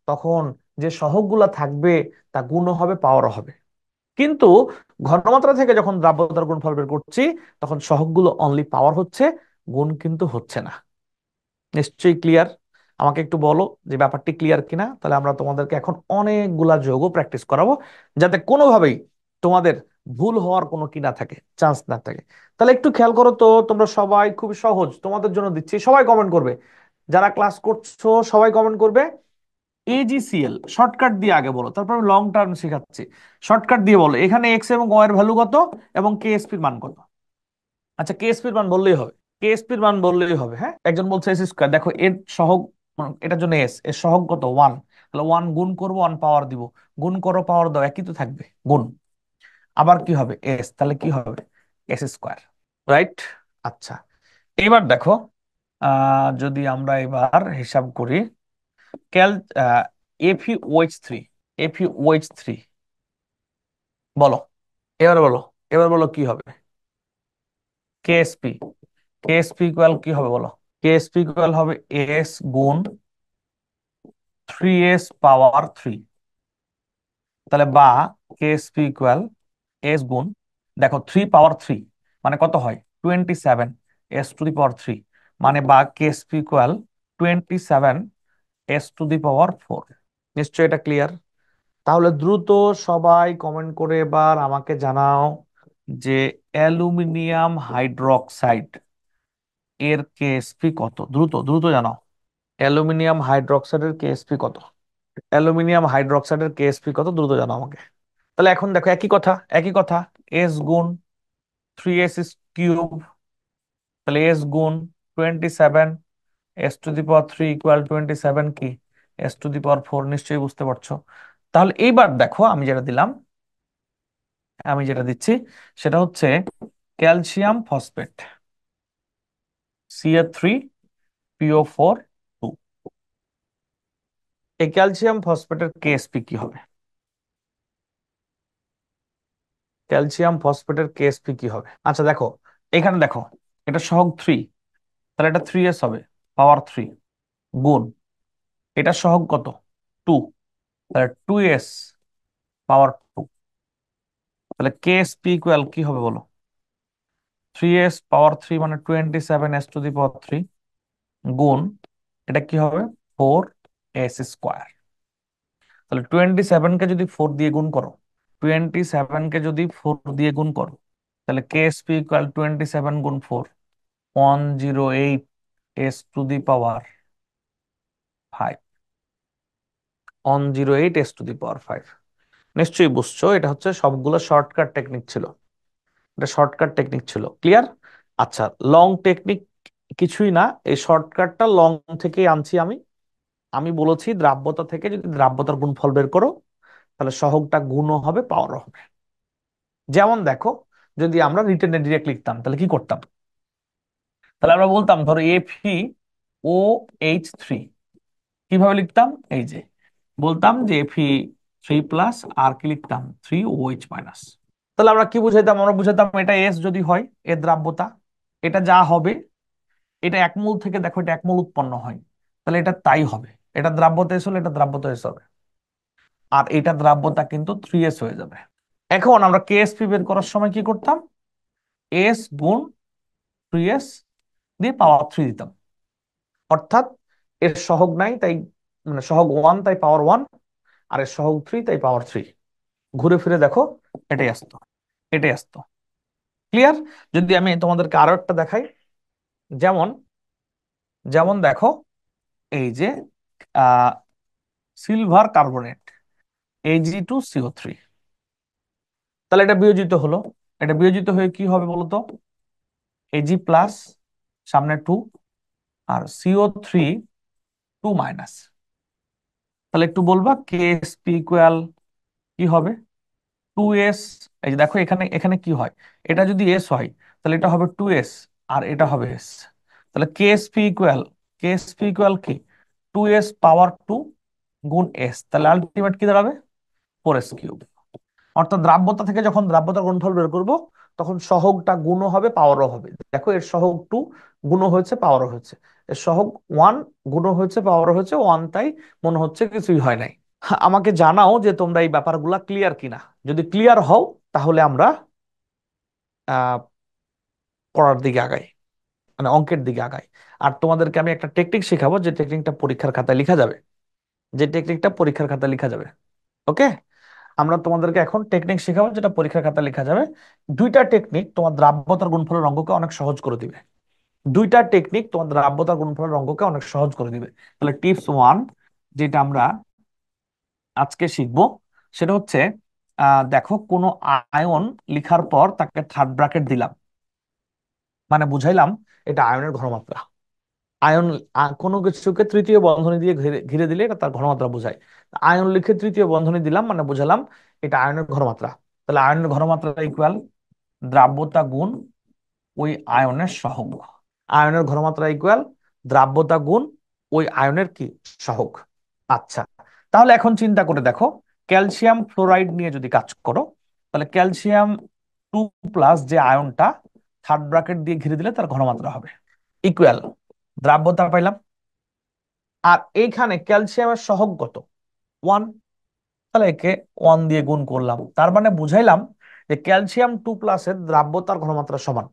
তখন যে সহগগুলা থাকবে তা গুণ হবে, পাওয়ার হবে। কিন্তু ঘনমাত্রা থেকে যখন দ্রাব্যতার গুণফল বের করছি, তখন সহগগুলো অনলি পাওয়ার হচ্ছে, গুণ কিন্তু হচ্ছে না। নিশ্চয়ই ক্লিয়ার? আমাকে একটু বলো যে ব্যাপারটি ক্লিয়ার কিনা। তাহলে আমরা তোমাদেরকে এখন অনেকগুলা যোগও প্র্যাকটিস করাবো, যাতে কোনোভাবেই তোমাদের ভুল হওয়ার কোনো কি না থাকে, চান্স না থাকে। তাহলে একটু খেয়াল করো তো, তোমরা সবাই, খুব সহজ তোমাদের জন্য দিচ্ছি, সবাই কমেন্ট করবে। যারা ক্লাস করছো সবাই কমেন্ট করবে। এজিসিএল শর্টকাট দিয়ে আগে বলো, তারপর আমি লং টার্ম শেখাচ্ছি। শর্টকাট দিয়ে বলো এখানে এক্স এবং ওয়াই এর ভ্যালু কত এবং কেএসপির মান কত। আচ্ছা, কেএসপির মান বললেই হবে, কেএসপির মান বললেই হবে। হ্যাঁ, একজন বলছে s², দেখো এর সহগ, এটার জন্য এস, এর সহগ কত? 1। তাহলে 1 গুণ করবো, 1 পাওয়ার দিব, গুণ করো, পাওয়ার দাও, একই তো থাকবে, গুণ। আবার কি হবে? এস, তাহলে কি হবে? s²। রাইট? আচ্ছা, এবার দেখো, যদি আমরা এবার হিসাব করি, ক্যাল এফি OH3, এফি OH3 বলো, এবার বলো, এবার বলো কি হবে? কেএসপি, কেএসপি ইকুয়াল কি হবে বলো? কেএসপি ইকুয়াল হবে এস গুণ 3s⁻3। তাহলে বা কেএসপি ইকুয়াল এস গুণ, দেখো 3 পাওয়ার 3 মানে কত হয়? 27s⁻3, মানে বা কেএসপি ইকুয়াল 27s⁻4। নিশ্চয়ই এটা ক্লিয়ার? তাহলে দ্রুত সবাই কমেন্ট করে এবার আমাকে জানাও যে অ্যালুমিনিয়াম হাইড্রোক্সাইড এর কেএসপি কত। দ্রুত দ্রুত জানাও, অ্যালুমিনিয়াম হাইড্রোক্সাইডের কেএসপি কত? অ্যালুমিনিয়াম হাইড্রোক্সাইডের কেএসপি কত? দ্রুত জানাও আমাকে। তাহলে এখন দেখো একই কথা, একই কথা, এস গুণ 3s³ তাহলে এস গুণ 27s⁻3 ইকুয়াল 27 কি? s⁻4। নিশ্চয়ই বুঝতে পারছো। তাহলে এইবার দেখো আমি যেটা দিলাম, আমি যেটা দিচ্ছি সেটা হচ্ছে ক্যালসিয়াম ফসফেট, Ca3PO4 2। এই ক্যালসিয়াম ফসফেটের কেএসপি কি হবে? ক্যালসিয়াম ফসফেটের কেএসপি কি হবে? আচ্ছা দেখো, এখানে দেখো, এটা সহগ 3, তাহলে এটা 3s হবে, পাওয়ার 3, গুণ এটা সহগ কত? 2, তাহলে 2s⁻2। তাহলে কেএসপি ইকুয়াল কি হবে বলো? 3s⁻3 মানে 27s⁻3, গুণ এটা কি হবে? 4s²। তাহলে 27কে যদি 4 দিয়ে গুণ করো, 27কে যদি 4 দিয়ে গুণ করো, তাহলে কেএসপি ইকুয়াল 27 গুণ 4, 108s⁻5, 108s⁻5। নিশ্চয়ই বুঝছো, এটা হচ্ছে সবগুলো শর্টকাট টেকনিক ছিল, এটা শর্টকাট টেকনিক ছিল। ক্লিয়ার? আচ্ছা, লং টেকনিক কিছুই না, এই শর্টকাটটা লং থেকেই আনছি আমি। আমি বলেছি দ্রাব্যতা থেকে যদি দ্রাব্যতার গুণফল বের করো, তাহলে সহগটা গুণও হবে, পাওয়ারও হবে। যেমন দেখো, যদি আমরা রিটেনে ডিরেক্ট লিখতাম তাহলে কি করতাম? তাহলে আমরা বলতাম ধরো FeOH3, কিভাবে লিখতাম? এই যে বলতাম যে Fe3+, আর কি লিখতাম? 3OH-। তাহলে আমরা কি বুঝাইতাম? আমরা বুঝাইতাম এটা এস যদি হয়, এর দ্রাব্যতা, এটা যা হবে, এটা এক মোল থেকে দেখো এটা এক মোল উৎপন্ন হয়, তাহলে এটা তাই হবে। এটা দ্রাব্যতা এস হলে এটা দ্রাব্যতা এস হবে, আর এটা দ্রাব্যতা কিন্তু 3s হয়ে যাবে। এখন আমরা কেএসপি বের করার সময় কি করতাম? এস গুণ 3s দিয়ে পাওয়ার 3 দিতাম। অর্থাৎ এর সহগ নাই তাই, মানে সহগ 1 তাই পাওয়ার 1, আর এর সহগ 3 তাই পাওয়ার 3। ঘুরে ফিরে দেখো এটাই আসতো, এটাই আসতো। ক্লিয়ার? যদি আমি তোমাদেরকে আরো একটা দেখাই, যেমন যেমন দেখো, এই যে সিলভার কার্বনেট Ag2CO3, তাহলে এটা বিয়োজিত হলো। এটা বিয়োজিত হয়ে কি হবে বলতো? Ag+, সামনে 2, আর CO3 2-। তাহলে একটু বলবা KSP ইকুয়াল কি হবে? 2s। এই যে দেখো, এখানে এখানে কি হয়, এটা যদি এস হয় তাহলে এটা হবে 2s, আর এটা হবে এস। তাহলে KSP ইকুয়াল কি? 2s⁻2 গুণ এস, তাহলে আলটিমেট কি দাঁড়াবে? 4s cube. অর্থাৎ দ্রাব্যতা থেকে যখন দ্রাব্যতার গুণফল বের করব, তখন সহগটা গুণও হবে, পাওয়ারও হবে। দেখো, এর সহগ 2 গুণও হয়েছে, পাওয়ারও হয়েছে। এর সহগ 1 গুণও হয়েছে, পাওয়ারও হয়েছে 1, তাই মনে হচ্ছে কিছুই হয় নাই। আমাকে জানাও যে তোমরা এই ব্যাপারগুলা ক্লিয়ার কিনা। যদি ক্লিয়ার হও তাহলে আমরা আহ পড়ার দিকে আগাই, মানে অঙ্কের দিকে আগাই। আর তোমাদেরকে আমি একটা টেকনিক শেখাবো, যে টেকনিকটা পরীক্ষার খাতায় লেখা যাবে, যে টেকনিকটা পরীক্ষার খাতায় লেখা যাবে। ওকে, আমরা তোমাদেরকে এখন টেকনিক শেখাবো যেটা পরীক্ষার খাতায় লেখা যাবে। দুইটা টেকনিক তোমার দ্রাব্যতার গুণফলের অঙ্ককে অনেক সহজ করে দিবে। দুইটা টেকনিক তোমার দ্রাব্যতার গুণফলের অঙ্ককে অনেক সহজ করে দিবে। তাহলে টিপস 1 যেটা আমরা আজকে শিখবো, সেটা হচ্ছে দেখো, কোনো আয়ন লিখার পর তাকে থার্ড ব্র্যাকেট দিলাম, মানে বুঝাইলাম এটা আয়নের ঘনমাত্রা। আয়ন কোনো কিছুকে তৃতীয় বন্ধনী দিয়ে ঘিরে ঘিরে দিলে এটা তার ঘনমাত্রা বোঝায়। আয়ন লিখে তৃতীয় বন্ধনী দিলাম, মানে বুঝালাম এটা আয়নের ঘনমাত্রা। তাহলে আয়নের ঘনমাত্রা ইকুয়াল দ্রাব্যতা গুণ ওই আয়নের সহগ। আয়নের ঘনমাত্রা ইকুয়াল দ্রাব্যতা গুণ ওই আয়নের কি? সহগ। আচ্ছা, তাহলে এখন চিন্তা করে দেখো, ক্যালসিয়াম ফ্লোরাইড নিয়ে যদি কাজ করো, তাহলে ক্যালসিয়াম 2+ যে আয়নটা, থার্ড ব্র্যাকেট দিয়ে ঘিরে দিলে তার ঘনমাত্রা হবে ইকুয়াল দ্রাব্যতা পাইলাম। আর এইখানে ক্যালসিয়ামের সহগ কত? 1। তাহলে একে 1 দিয়ে গুণ করলাম, তার মানে বুঝাইলাম যে ক্যালসিয়াম 2+ এর দ্রাব্যতার ঘনমাত্রা সমান।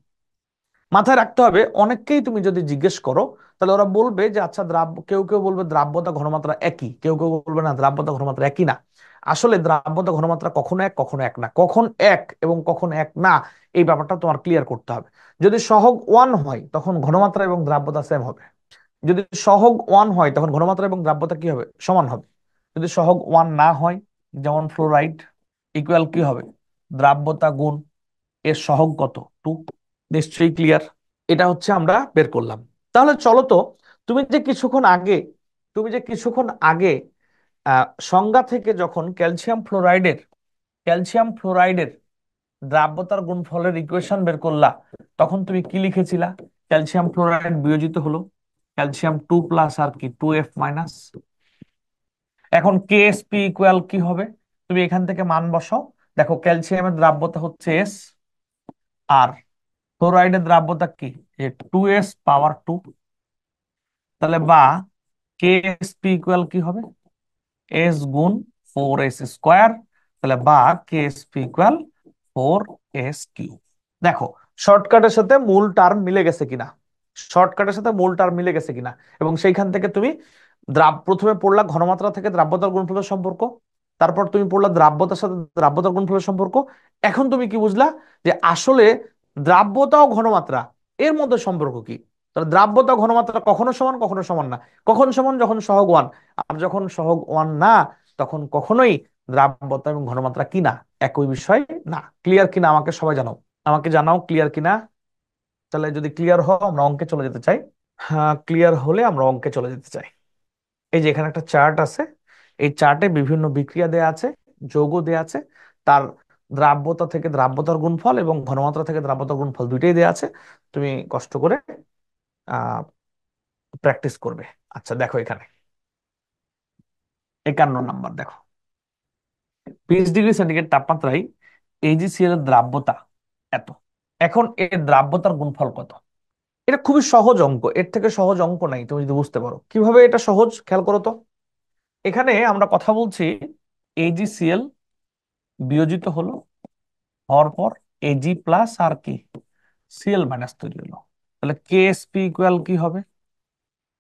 মাথায় রাখতে হবে, অনেককেই তুমি যদি জিজ্ঞেস করো, তাহলে ওরা বলবে যে আচ্ছা দ্রাব্য, কেউ কেউ বলবে দ্রাব্যতা ঘনমাত্রা একই, কেউ কেউ বলবে না দ্রাব্যতা ঘনমাত্রা একই না। আসলে দ্রাব্যতা ঘনমাত্রা কখনো এক, কখনো এক না। কখন এক এবং কখন এক না, এই ব্যাপারটা তোমার ক্লিয়ার করতে হবে। যদি সহগ 1 হয় তখন ঘনমাত্রা এবং দ্রাব্যতা সেম হবে। যদি সহগ 1 হয় তখন ঘনমাত্রা এবং দ্রাব্যতা কি হবে? সমান হবে। যদি সহগ 1 না হয়, যেমন ফ্লোরাইড, ইকুয়াল কি হবে? দ্রাব্যতা গুণ এর সহগ কত? 2। নিশ্চয়ই ক্লিয়ার? এটা হচ্ছে আমরা বের করলাম। তাহলে চলো তো, তুমি যে কিছুক্ষণ আগে তুমি যে কিছুক্ষণ আগে সংজ্ঞা থেকে যখন ক্যালসিয়াম ফ্লোরাইডের দ্রাব্যতার গুণফলের ইকুয়েশন বের করলা, তখন তুমি কি লিখেছিলা? ক্যালসিয়াম ফ্লোরাইড বিয়োজিত হলো ক্যালসিয়াম 2+ আর কি 2F-। এখন কেএসপি ইকুয়াল কি হবে? তুমি এখান থেকে মান বসাও। দেখো, ক্যালসিয়ামের দ্রাব্যতা হচ্ছে এস, আর ক্লোরাইডের দ্রাব্যতা কি? 2s⁻2। তাহলে বা কেএসপি ইকুয়াল কি হবে? এস গুণ 4s²। তাহলে বা কেএসপি ইকুয়াল 4s কিউব। দেখো, শর্টকাটের সাথে মূল টার্ম মিলে গেছে কিনা, শর্টকাটের সাথে মূল টার্ম মিলে গেছে কিনা। এবং সেইখান থেকে তুমি প্রথমে পড়লা ঘনমাত্রা থেকে দ্রাব্যতার গুণফলের সম্পর্ক, তারপর তুমি পড়লা দ্রাব্যতার সাথে দ্রাব্যতার গুণফলের সম্পর্ক। এখন তুমি কি বুঝলা যে আসলে দ্রাব্যতা ও ঘনমাত্রা এর মধ্যে সম্পর্ক কি? তাহলে দ্রাব্যতা ঘনমাত্রা কখনো সমান, কখনো সমান না। কখন সমান? যখন সহগ 1। আর যখন সহগ 1 না, তখন কখনোই দ্রাব্যতা এবং ঘনমাত্রা কি না, একই বিষয় না। ক্লিয়ার কিনা আমাকে সবাই জানাও, আমাকে জানাও ক্লিয়ার কিনা। তাহলে যদি ক্লিয়ার হও আমরা অঙ্কে চলে যেতে চাই। হ্যাঁ, ক্লিয়ার হলে আমরা অঙ্কে চলে যেতে চাই। এই যে এখানে একটা চার্ট আছে, এই চার্টে বিভিন্ন বিক্রিয়া দেয়া আছে, যৌগ দেয়া আছে, তার দ্রাব্যতা থেকে দ্রাব্যতার গুণফল এবং ঘনমাত্রা থেকে দ্রাব্যতার গুণফল দুইটাই দেয়া আছে। তুমি কষ্ট করে আহ প্র্যাকটিস করবে। আচ্ছা দেখো, এখানে 51 নাম্বার দেখো, 20 ডিগ্রি সেন্টিগ্রেড তাপমাত্রায় AgCl এর দ্রাব্যতা এত। এখন এর দ্রাব্যতার গুণফল কত? এটা খুবই সহজ অঙ্ক, এর থেকে সহজ অঙ্ক নাই। তুমি যদি বুঝতে পারো কিভাবে এটা সহজ, খেয়াল করো তো। এখানে আমরা কথা বলছি AgCl বিয়োজিত হলো, হওয়ার পর Ag+ আর কি Cl- তৈরি হলো। তাহলে KSP ইকুয়াল কি হবে?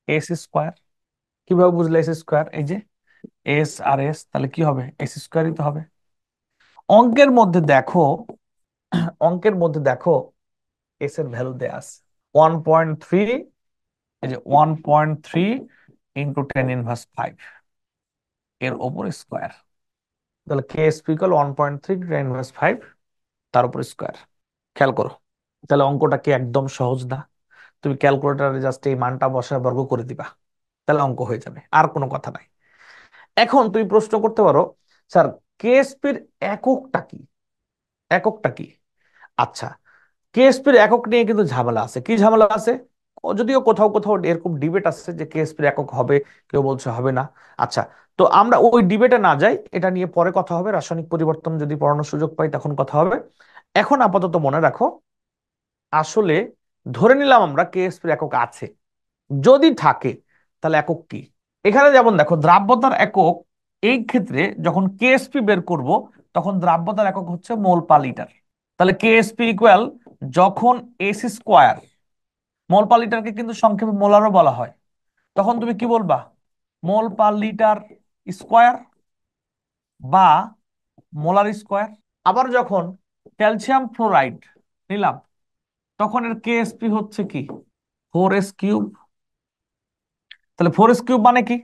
S²। কিভাবে বুঝলে S²? এই যে এস আর এস, তাহলে কি হবে? S² তো হবে। অঙ্কের মধ্যে দেখো, অঙ্কের মধ্যে দেখো এস এর ভ্যালু দেয়া আছে 1.3, এই যে 1.3 ইন্টু 10^5 এর ওপর স্কোয়ার। তাহলে কে এস পি ইকুয়াল 1.3 10^5 তার উপর স্কোয়ার। খেয়াল করো, তাহলে অঙ্কটা কি একদম সহজ না? তুমি ক্যালকুলেটারে জাস্ট এই মানটা বসায় বর্গ করে দিবা, তাহলে অঙ্ক হয়ে যাবে, আর কোনো কথা নাই। এখন তুমি প্রশ্ন করতে পারো, স্যার কেএসপির এককটা কি? এককটা কি? আচ্ছা, কেএসপির একক নিয়ে কিন্তু ঝামেলা আছে। কি ঝামেলা আছে? যদিও কোথাও কোথাও এরকম ডিবেট আছে যে কেএসপির একক হবে, কেউ বলছে হবে না। আচ্ছা, তো আমরা ওই ডিবেটে না যাই, এটা নিয়ে পরে কথা হবে, রাসায়নিক পরিবর্তন যদি পড়ানোর সুযোগ পাই তখন কথা হবে। এখন আপাতত মনে রাখো, আসলে ধরে নিলাম আমরা কেএসপির একক আছে, যদি থাকে তাহলে একক কি? এখানে যেমন দেখো দ্রাব্যতার একক, এই ক্ষেত্রে যখন কেএসপি বের করব তখন দ্রাব্যতার একক হচ্ছে মোল পার লিটার। তাহলে কেএসপি ইকুয়াল, যখন এস স্কোয়ার, মোল পার লিটারকে কিন্তু সংক্ষেপে মোলারও বলা হয়, তখন তুমি কি বলবা? মোল পার লিটার স্কোয়ার বা মোলার স্কোয়ার। আবার যখন ক্যালসিয়াম ফ্লোরাইড নিলাম, তখন এর কেএসপি হচ্ছে কি? 4s cube. তাহলে 4s কিউব মানে কি?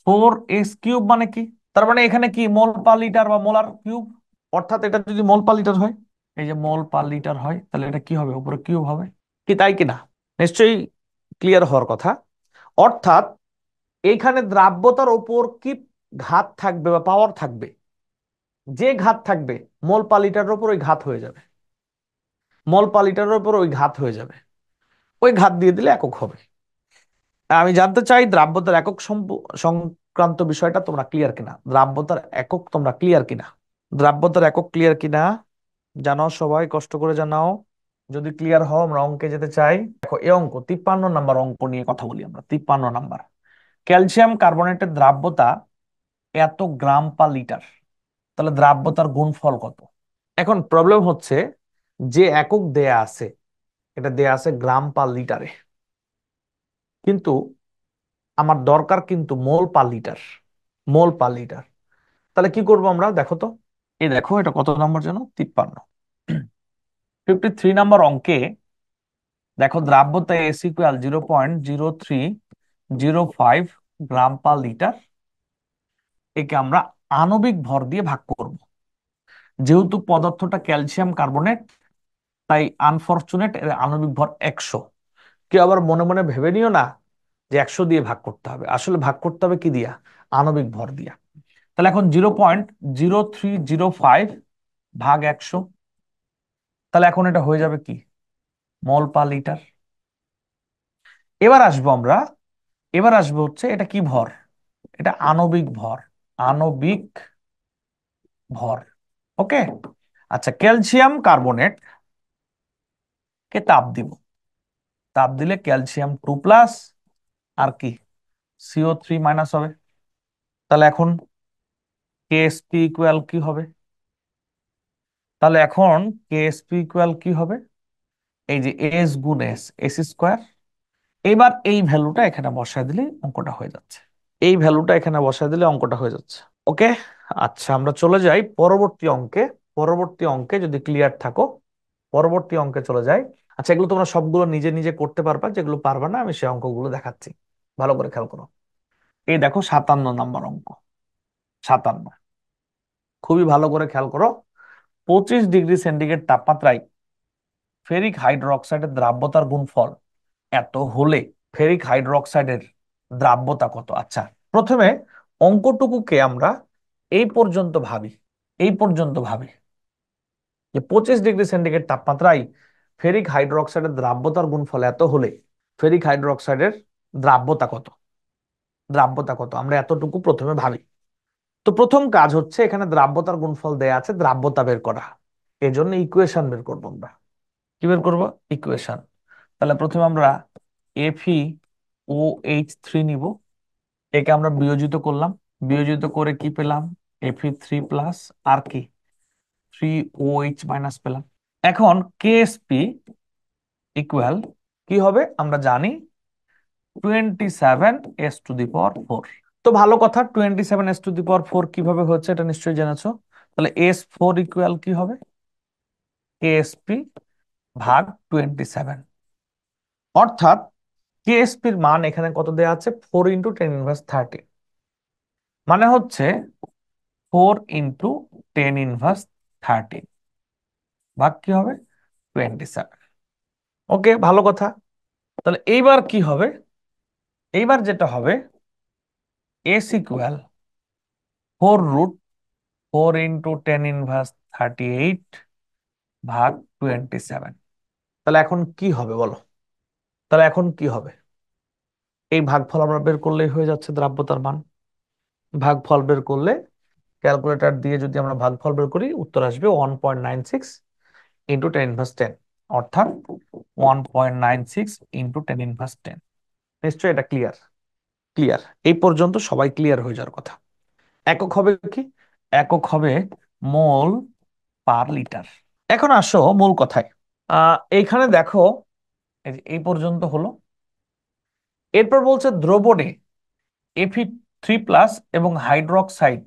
4s কিউব মানে কি? তার মানে এখানে কি মোল পার লিটার বা মোলার কিউব, অর্থাৎ এটা যদি মোল পার লিটার হয়, এই যে মোল পার লিটার হয়, তাহলে এটা কি হবে? উপরে কিউব হবে। কি তাই কিনা? নিশ্চয়ই ক্লিয়ার হওয়ার কথা। অর্থাৎ এইখানে দ্রাব্যতার ওপর কি ঘাত থাকবে বা পাওয়ার থাকবে, যে ঘাত থাকবে মোল পার লিটারের উপর ওই ঘাত হয়ে যাবে, মোল পার লিটারের উপর ওই ঘাত হয়ে যাবে, ওই ঘাত দিয়ে দিলে একক হবে। আমি জানতে চাই দ্রাব্যতার একক সংক্রান্ত বিষয়টা তোমরা ক্লিয়ার কিনা, দ্রাব্যতার একক তোমরা ক্লিয়ার কিনা, দ্রাব্যতার একক ক্লিয়ার কিনা জানাও, সবাই কষ্ট করে জানাও। যদি ক্লিয়ার হও আমরা অঙ্কে যেতে চাই। দেখো এই অঙ্ক 53 নাম্বার অঙ্ক নিয়ে কথা বলি আমরা। 53 নাম্বার, ক্যালসিয়াম কার্বনেটের দ্রাব্যতা এত গ্রাম পার লিটার, তাহলে দ্রাব্যতার গুণফল কত? এখন প্রবলেম হচ্ছে যে একক দেয়া আছে, এটা দেয়া আছে গ্রাম পার লিটারে, কিন্তু আমার দরকার কিন্তু মোল পার লিটার, মোল পার লিটার। তাহলে কি করব আমরা, দেখো তো। এই দেখো এটা কত নম্বর যেন, 53, 53 নাম্বার অঙ্কে দেখো দ্রাব্যতা এস ইকুয়াল 0.0305 গ্রাম পার লিটার। একে আমরা আণবিক ভর দিয়ে ভাগ করব। যেহেতু পদার্থটা ক্যালসিয়াম কার্বনেট, তাই আনফরচুনেট এর আণবিক ভর 100। কেউ আবার মনে মনে ভেবে নিও না যে 100 দিয়ে ভাগ করতে হবে, আসলে ভাগ করতে হবে কি দিয়া? আণবিক ভর দিয়া। তাহলে এখন 0.0305 ভাগ 100, তাহলে এখন এটা হয়ে যাবে কি? মল পার লিটার। এবার আসবো আমরা, এবার আসবো হচ্ছে এটা কি ভর? এটা আণবিক ভর, আণবিক ভর। ওকে। আচ্ছা, ক্যালসিয়াম কার্বনেট কে তাপ দিব, তাপ দিলে ক্যালসিয়াম 2 প্লাস আর কি CO3 মাইনাস হবে। তাহলে এখন কেএসপি ইকুয়াল কি হবে? তাহলে এখন কেএসপি ইকুয়াল কি হবে? এই যে এস গুণ এস, এস স্কোয়ার। এবার এই ভ্যালুটা এখানে বসায় দিলে অঙ্কটা হয়ে যাচ্ছে, এই ভ্যালুটা এখানে বসায় দিলে অঙ্কটা হয়ে যাচ্ছে। ওকে। আচ্ছা, আমরা চলে যাই পরবর্তী অঙ্কে। পরবর্তী অঙ্কে যদি ক্লিয়ার থাকো, পরবর্তী অঙ্কে চলে যাই। আচ্ছা, এগুলো তোমরা সবগুলো নিজে নিজে করতে পারবা, যেগুলো পারবা না আমি সেই অঙ্কগুলো দেখাচ্ছি, ভালো করে খেয়াল করো। এই দেখো 57 নাম্বার অঙ্ক। 57, খুবই ভালো করে খেয়াল করো। 25 ডিগ্রি সেন্টিগ্রেড তাপমাত্রায় ফেরিক হাইড্রোক্সাইডের দ্রাব্যতার গুণফল এত হলে ফেরিক হাইড্রোক্সাইডের দ্রাব্যতা কত? আচ্ছা, প্রথমে অঙ্কটুকুকে আমরা এই পর্যন্ত ভাবি, এই পর্যন্ত ভাবি যে 25 ডিগ্রি সেন্টিগ্রেড তাপমাত্রায় ফেরিক হাইড্রোক্সাইডের দ্রাব্যতার গুণফল এত হলে ফেরিক হাইড্রোক্সাইডের দ্রাব্যতা কত? দ্রাব্যতা কত আমরা এতটুকু প্রথমে ভাবি। তো প্রথম কাজ হচ্ছে এখানে দ্রাব্যতার গুণফল দেয়া আছে, দ্রাব্যতা বের করা। এই জন্য ইকুয়েশন বের করবো আমরা। কি বের করবো? ইকুয়েশন। তাহলে প্রথমে আমরা FeOH3 নিব, একে আমরা বিয়োজিত করলাম, বিয়োজিত করে কি পেলাম? Fe3 প্লাস আর কি 3OH মাইনাস পেলাম। এখন কেএসপি ইকুয়াল কি হবে আমরা জানি, 27s⁴। তো ভালো কথা, 27s⁴ কিভাবে হচ্ছে এটা নিশ্চয়ই জেনেছো। তাহলে S4 ইকুয়াল কি হবে? কেএসপি ভাগ 27। অর্থাৎ কেএসপির মান এখানে কত দেওয়া আছে, 4 × 10⁻30। মানে হচ্ছে 4 × 10⁻30 ভাগ কি হবে, 27। ওকে, ভালো কথা। তাহলে এইবার কি হবে, এইবার যেটা হবে, এস ইকুয়াল 4√10⁻38 ভাগ 27। তাহলে এখন কি হবে বলো, তাহলে এখন কি হবে, এই ভাগফল আমরা বের করলেই হয়ে যাচ্ছে দ্রাব্যতার মান। ভাগফল বের করলে ক্যালকুলেটর দিয়ে যদি আমরা ভাগফল বের করি, উত্তর আসবে 1.96 × 10⁻10, অর্থাৎ 1.96 × 10⁻10। নিশ্চয়ই এটা ক্লিয়ার? ক্লিয়ার, এই পর্যন্ত সবাই ক্লিয়ার হয়ে যাওয়ার কথা। একক হবে কি, একক হবে মোল পার লিটার। এখন আসো মূল কথায়। এইখানে দেখো, এই পর্যন্ত হলো। এরপর বলছে দ্রবণে Fe3+ এবং হাইড্রোক্সাইড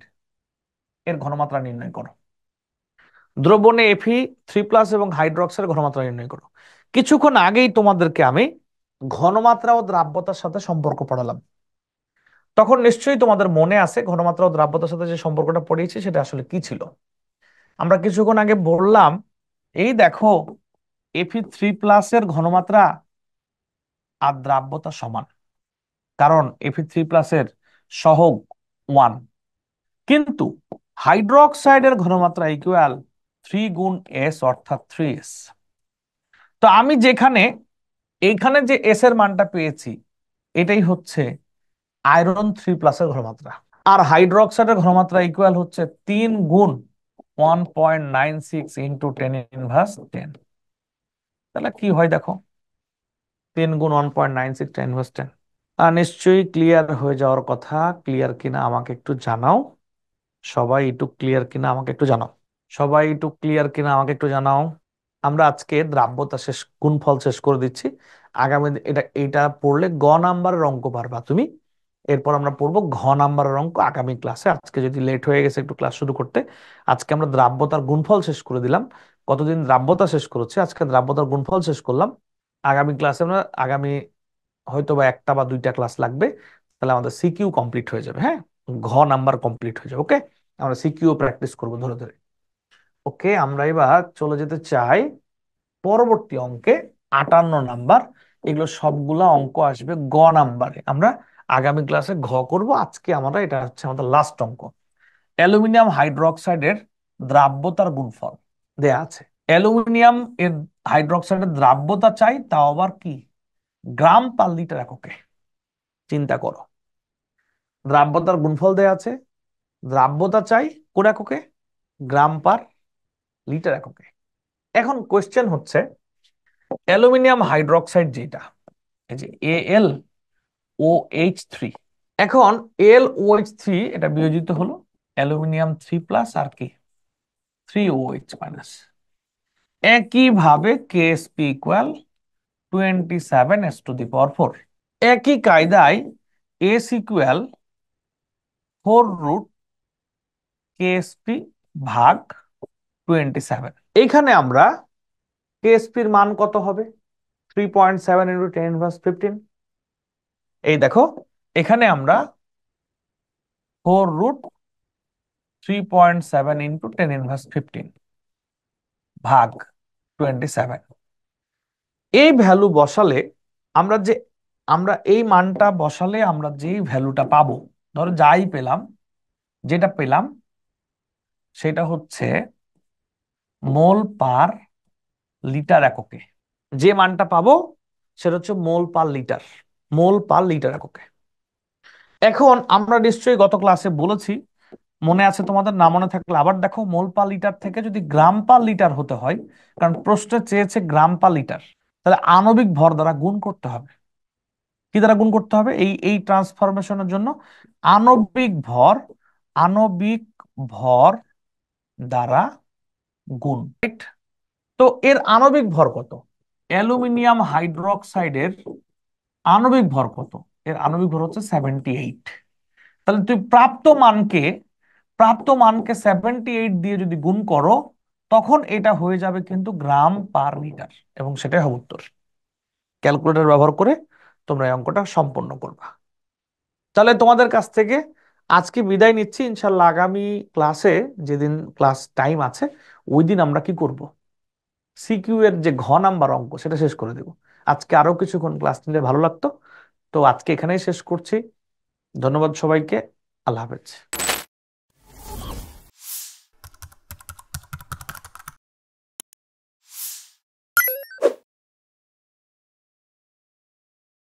এর ঘনমাত্রা নির্ণয় করো। দ্রবণে Fe3+ এবং হাইড্রোক্সাইডের ঘনমাত্রা নির্ণয় করো। কিছুক্ষণ আগেই তোমাদেরকে আমি ঘনমাত্রা ও দ্রাব্যতার সাথে সম্পর্ক পড়ালাম। তখন নিশ্চয়ই তোমাদের মনে আছে ঘনমাত্রা ও দ্রাব্যতার সাথে যে সম্পর্কটা পড়িয়েছি সেটা আসলে কি ছিল। আমরা কিছুক্ষণ আগে বললাম, এই দেখো Fe3+ এর ঘনমাত্রা আর দ্রাব্যতা সমান, কারণ Fe3+ এর সহগ 1। কিন্তু হাইড্রোক্সাইডের ঘনমাত্রা ইকুয়াল 3 × S, অর্থাৎ 3S। তো আমি যেখানে এইখানে যে এস এর মানটা পেয়েছি, এটাই হচ্ছে আয়রন 3+ এর ঘনমাত্রা। আর হাইড্রোক্সাইডের ঘনমাত্রা ইকুয়াল হচ্ছে 3 × 1.96 × 10⁻10। তাহলে কি হয় দেখো, 3 × 1.96 × 10⁻10। নিশ্চয়ই ক্লিয়ার হয়ে যাওয়ার কথা। ক্লিয়ার কিনা আমাকে একটু জানাও। সবাই একটু ক্লিয়ার কিনা আমাকে একটু জানাও। সবাই একটু ক্লিয়ার কিনা আমাকে একটু জানাও। আমরা আজকে দ্রাব্যতা শেষ, গুণফল শেষ করে দিচ্ছি। আগামী এটা পড়লে নাম্বারের অঙ্ক পারবা তুমি। এরপর আমরা পড়বো নাম্বারের অঙ্ক আগামী ক্লাসে। আজকে যদি লেট হয়ে গেছে একটু ক্লাস শুরু করতে, আজকে আমরা দ্রাব্যতার গুণফল শেষ করে দিলাম। কতদিন দ্রাব্যতা শেষ করেছে, আজকে দ্রাব্যতার গুণফল শেষ করলাম। আগামী ক্লাসে আমরা হয়তো বা 1টা বা 2টা ক্লাস লাগবে, তাহলে আমাদের সিকিউ কমপ্লিট হয়ে যাবে। হ্যাঁ, নাম্বার কমপ্লিট হয়ে যাবে। ওকে, আমরা সিকিউ প্র্যাকটিস করবো ধরে ধরে। ওকে, আমরা এবার চলে যেতে চাই পরবর্তী অঙ্কে। 58 নাম্বার। এগুলো সবগুলা অঙ্ক আসবে নাম্বারে। আমরা আগামী ক্লাসে করব। আজকে আমরা, এটা হচ্ছে আমাদের লাস্ট অঙ্ক। অ্যালুমিনিয়াম হাইড্রোক্সাইডের দ্রাব্যতার গুণফল দেয়া আছে। অ্যালুমিনিয়াম এর হাইড্রোক্সাইডের দ্রাব্যতা চাই, তাও আবার কি, গ্রাম পার লিটার এককে। চিন্তা করো, দ্রাব্যতার গুণফল দেয়া আছে, দ্রাব্যতা চাই কোন এককে, গ্রাম পার লিটার এককে। এখন কোয়েশ্চেন হচ্ছে, অ্যালুমিনিয়াম হাইড্রোক্সাইড যেটা, এই যে AlOH3, এখন LOH3 এটা বিয়োজিত হলো অ্যালুমিনিয়াম 3+ আর কি 3OH-। একইভাবে KSP ইকুয়াল 27s⁴। একই কায়দায় S ইকুয়াল 4√KSP ভাগ 27। এইখানে আমরা KSP-র মান কত হবে, 3.7 × 10⁻15। এই দেখো, এখানে আমরা 4√3.7 × 10⁻15 ভাগ 27। এই ভ্যালু বসালে আমরা যে, আমরা এই মানটা বসালে আমরা যেই ভ্যালুটা পাবো, ধরো যাই পেলাম, যেটা পেলাম সেটা হচ্ছে মোল পার লিটার এককে। যে মানটা পাবো সেটা হচ্ছে মোল পার লিটার, মোল পার লিটার এককে। এখন আমরা নিশ্চয়ই গত ক্লাসে বলেছি, মনে আছে তোমাদের, না মনে থাকলে আবার দেখো, মোল পার লিটার থেকে যদি গ্রাম পার লিটার হতে হয়, কারণ প্রশ্নে চেয়েছে গ্রাম পার লিটার, তাহলে আণবিক ভর দ্বারা গুণ করতে হবে। কি দ্বারা গুণ করতে হবে, এই এই ট্রান্সফরমেশনের জন্য আণবিক ভর, আণবিক ভর দ্বারা গুণ। তো এর আণবিক ভর কত, অ্যালুমিনিয়াম হাইড্রোক্সাইডের আণবিক ভর কত, এর আণবিক ভর হচ্ছে 78। তাহলে তুই প্রাপ্ত মানকে 78 দিয়ে যদি গুণ করো, তখন এটা হয়ে যাবে কিন্তু গ্রাম পার লিটার, এবং সেটাই হবে উত্তর। ক্যালকুলেটর ব্যবহার করে তোমরা এই অঙ্কটা সম্পন্ন করবা। তাহলে তোমাদের কাছ থেকে আজকে বিদায় নিচ্ছি। ইনশাল্লাহ আগামী ক্লাসে, যেদিন ক্লাস টাইম আছে, ওই দিন আমরা কি করব, সিকিউ এর যে ঘ নাম্বার অঙ্ক সেটা শেষ করে দেব। আজকে আরো কিছুক্ষণ ক্লাস নিলে ভালো লাগতো। তো আজকে এখানেই শেষ করছি। ধন্যবাদ সবাইকে। আল্লাহ হাফেজ।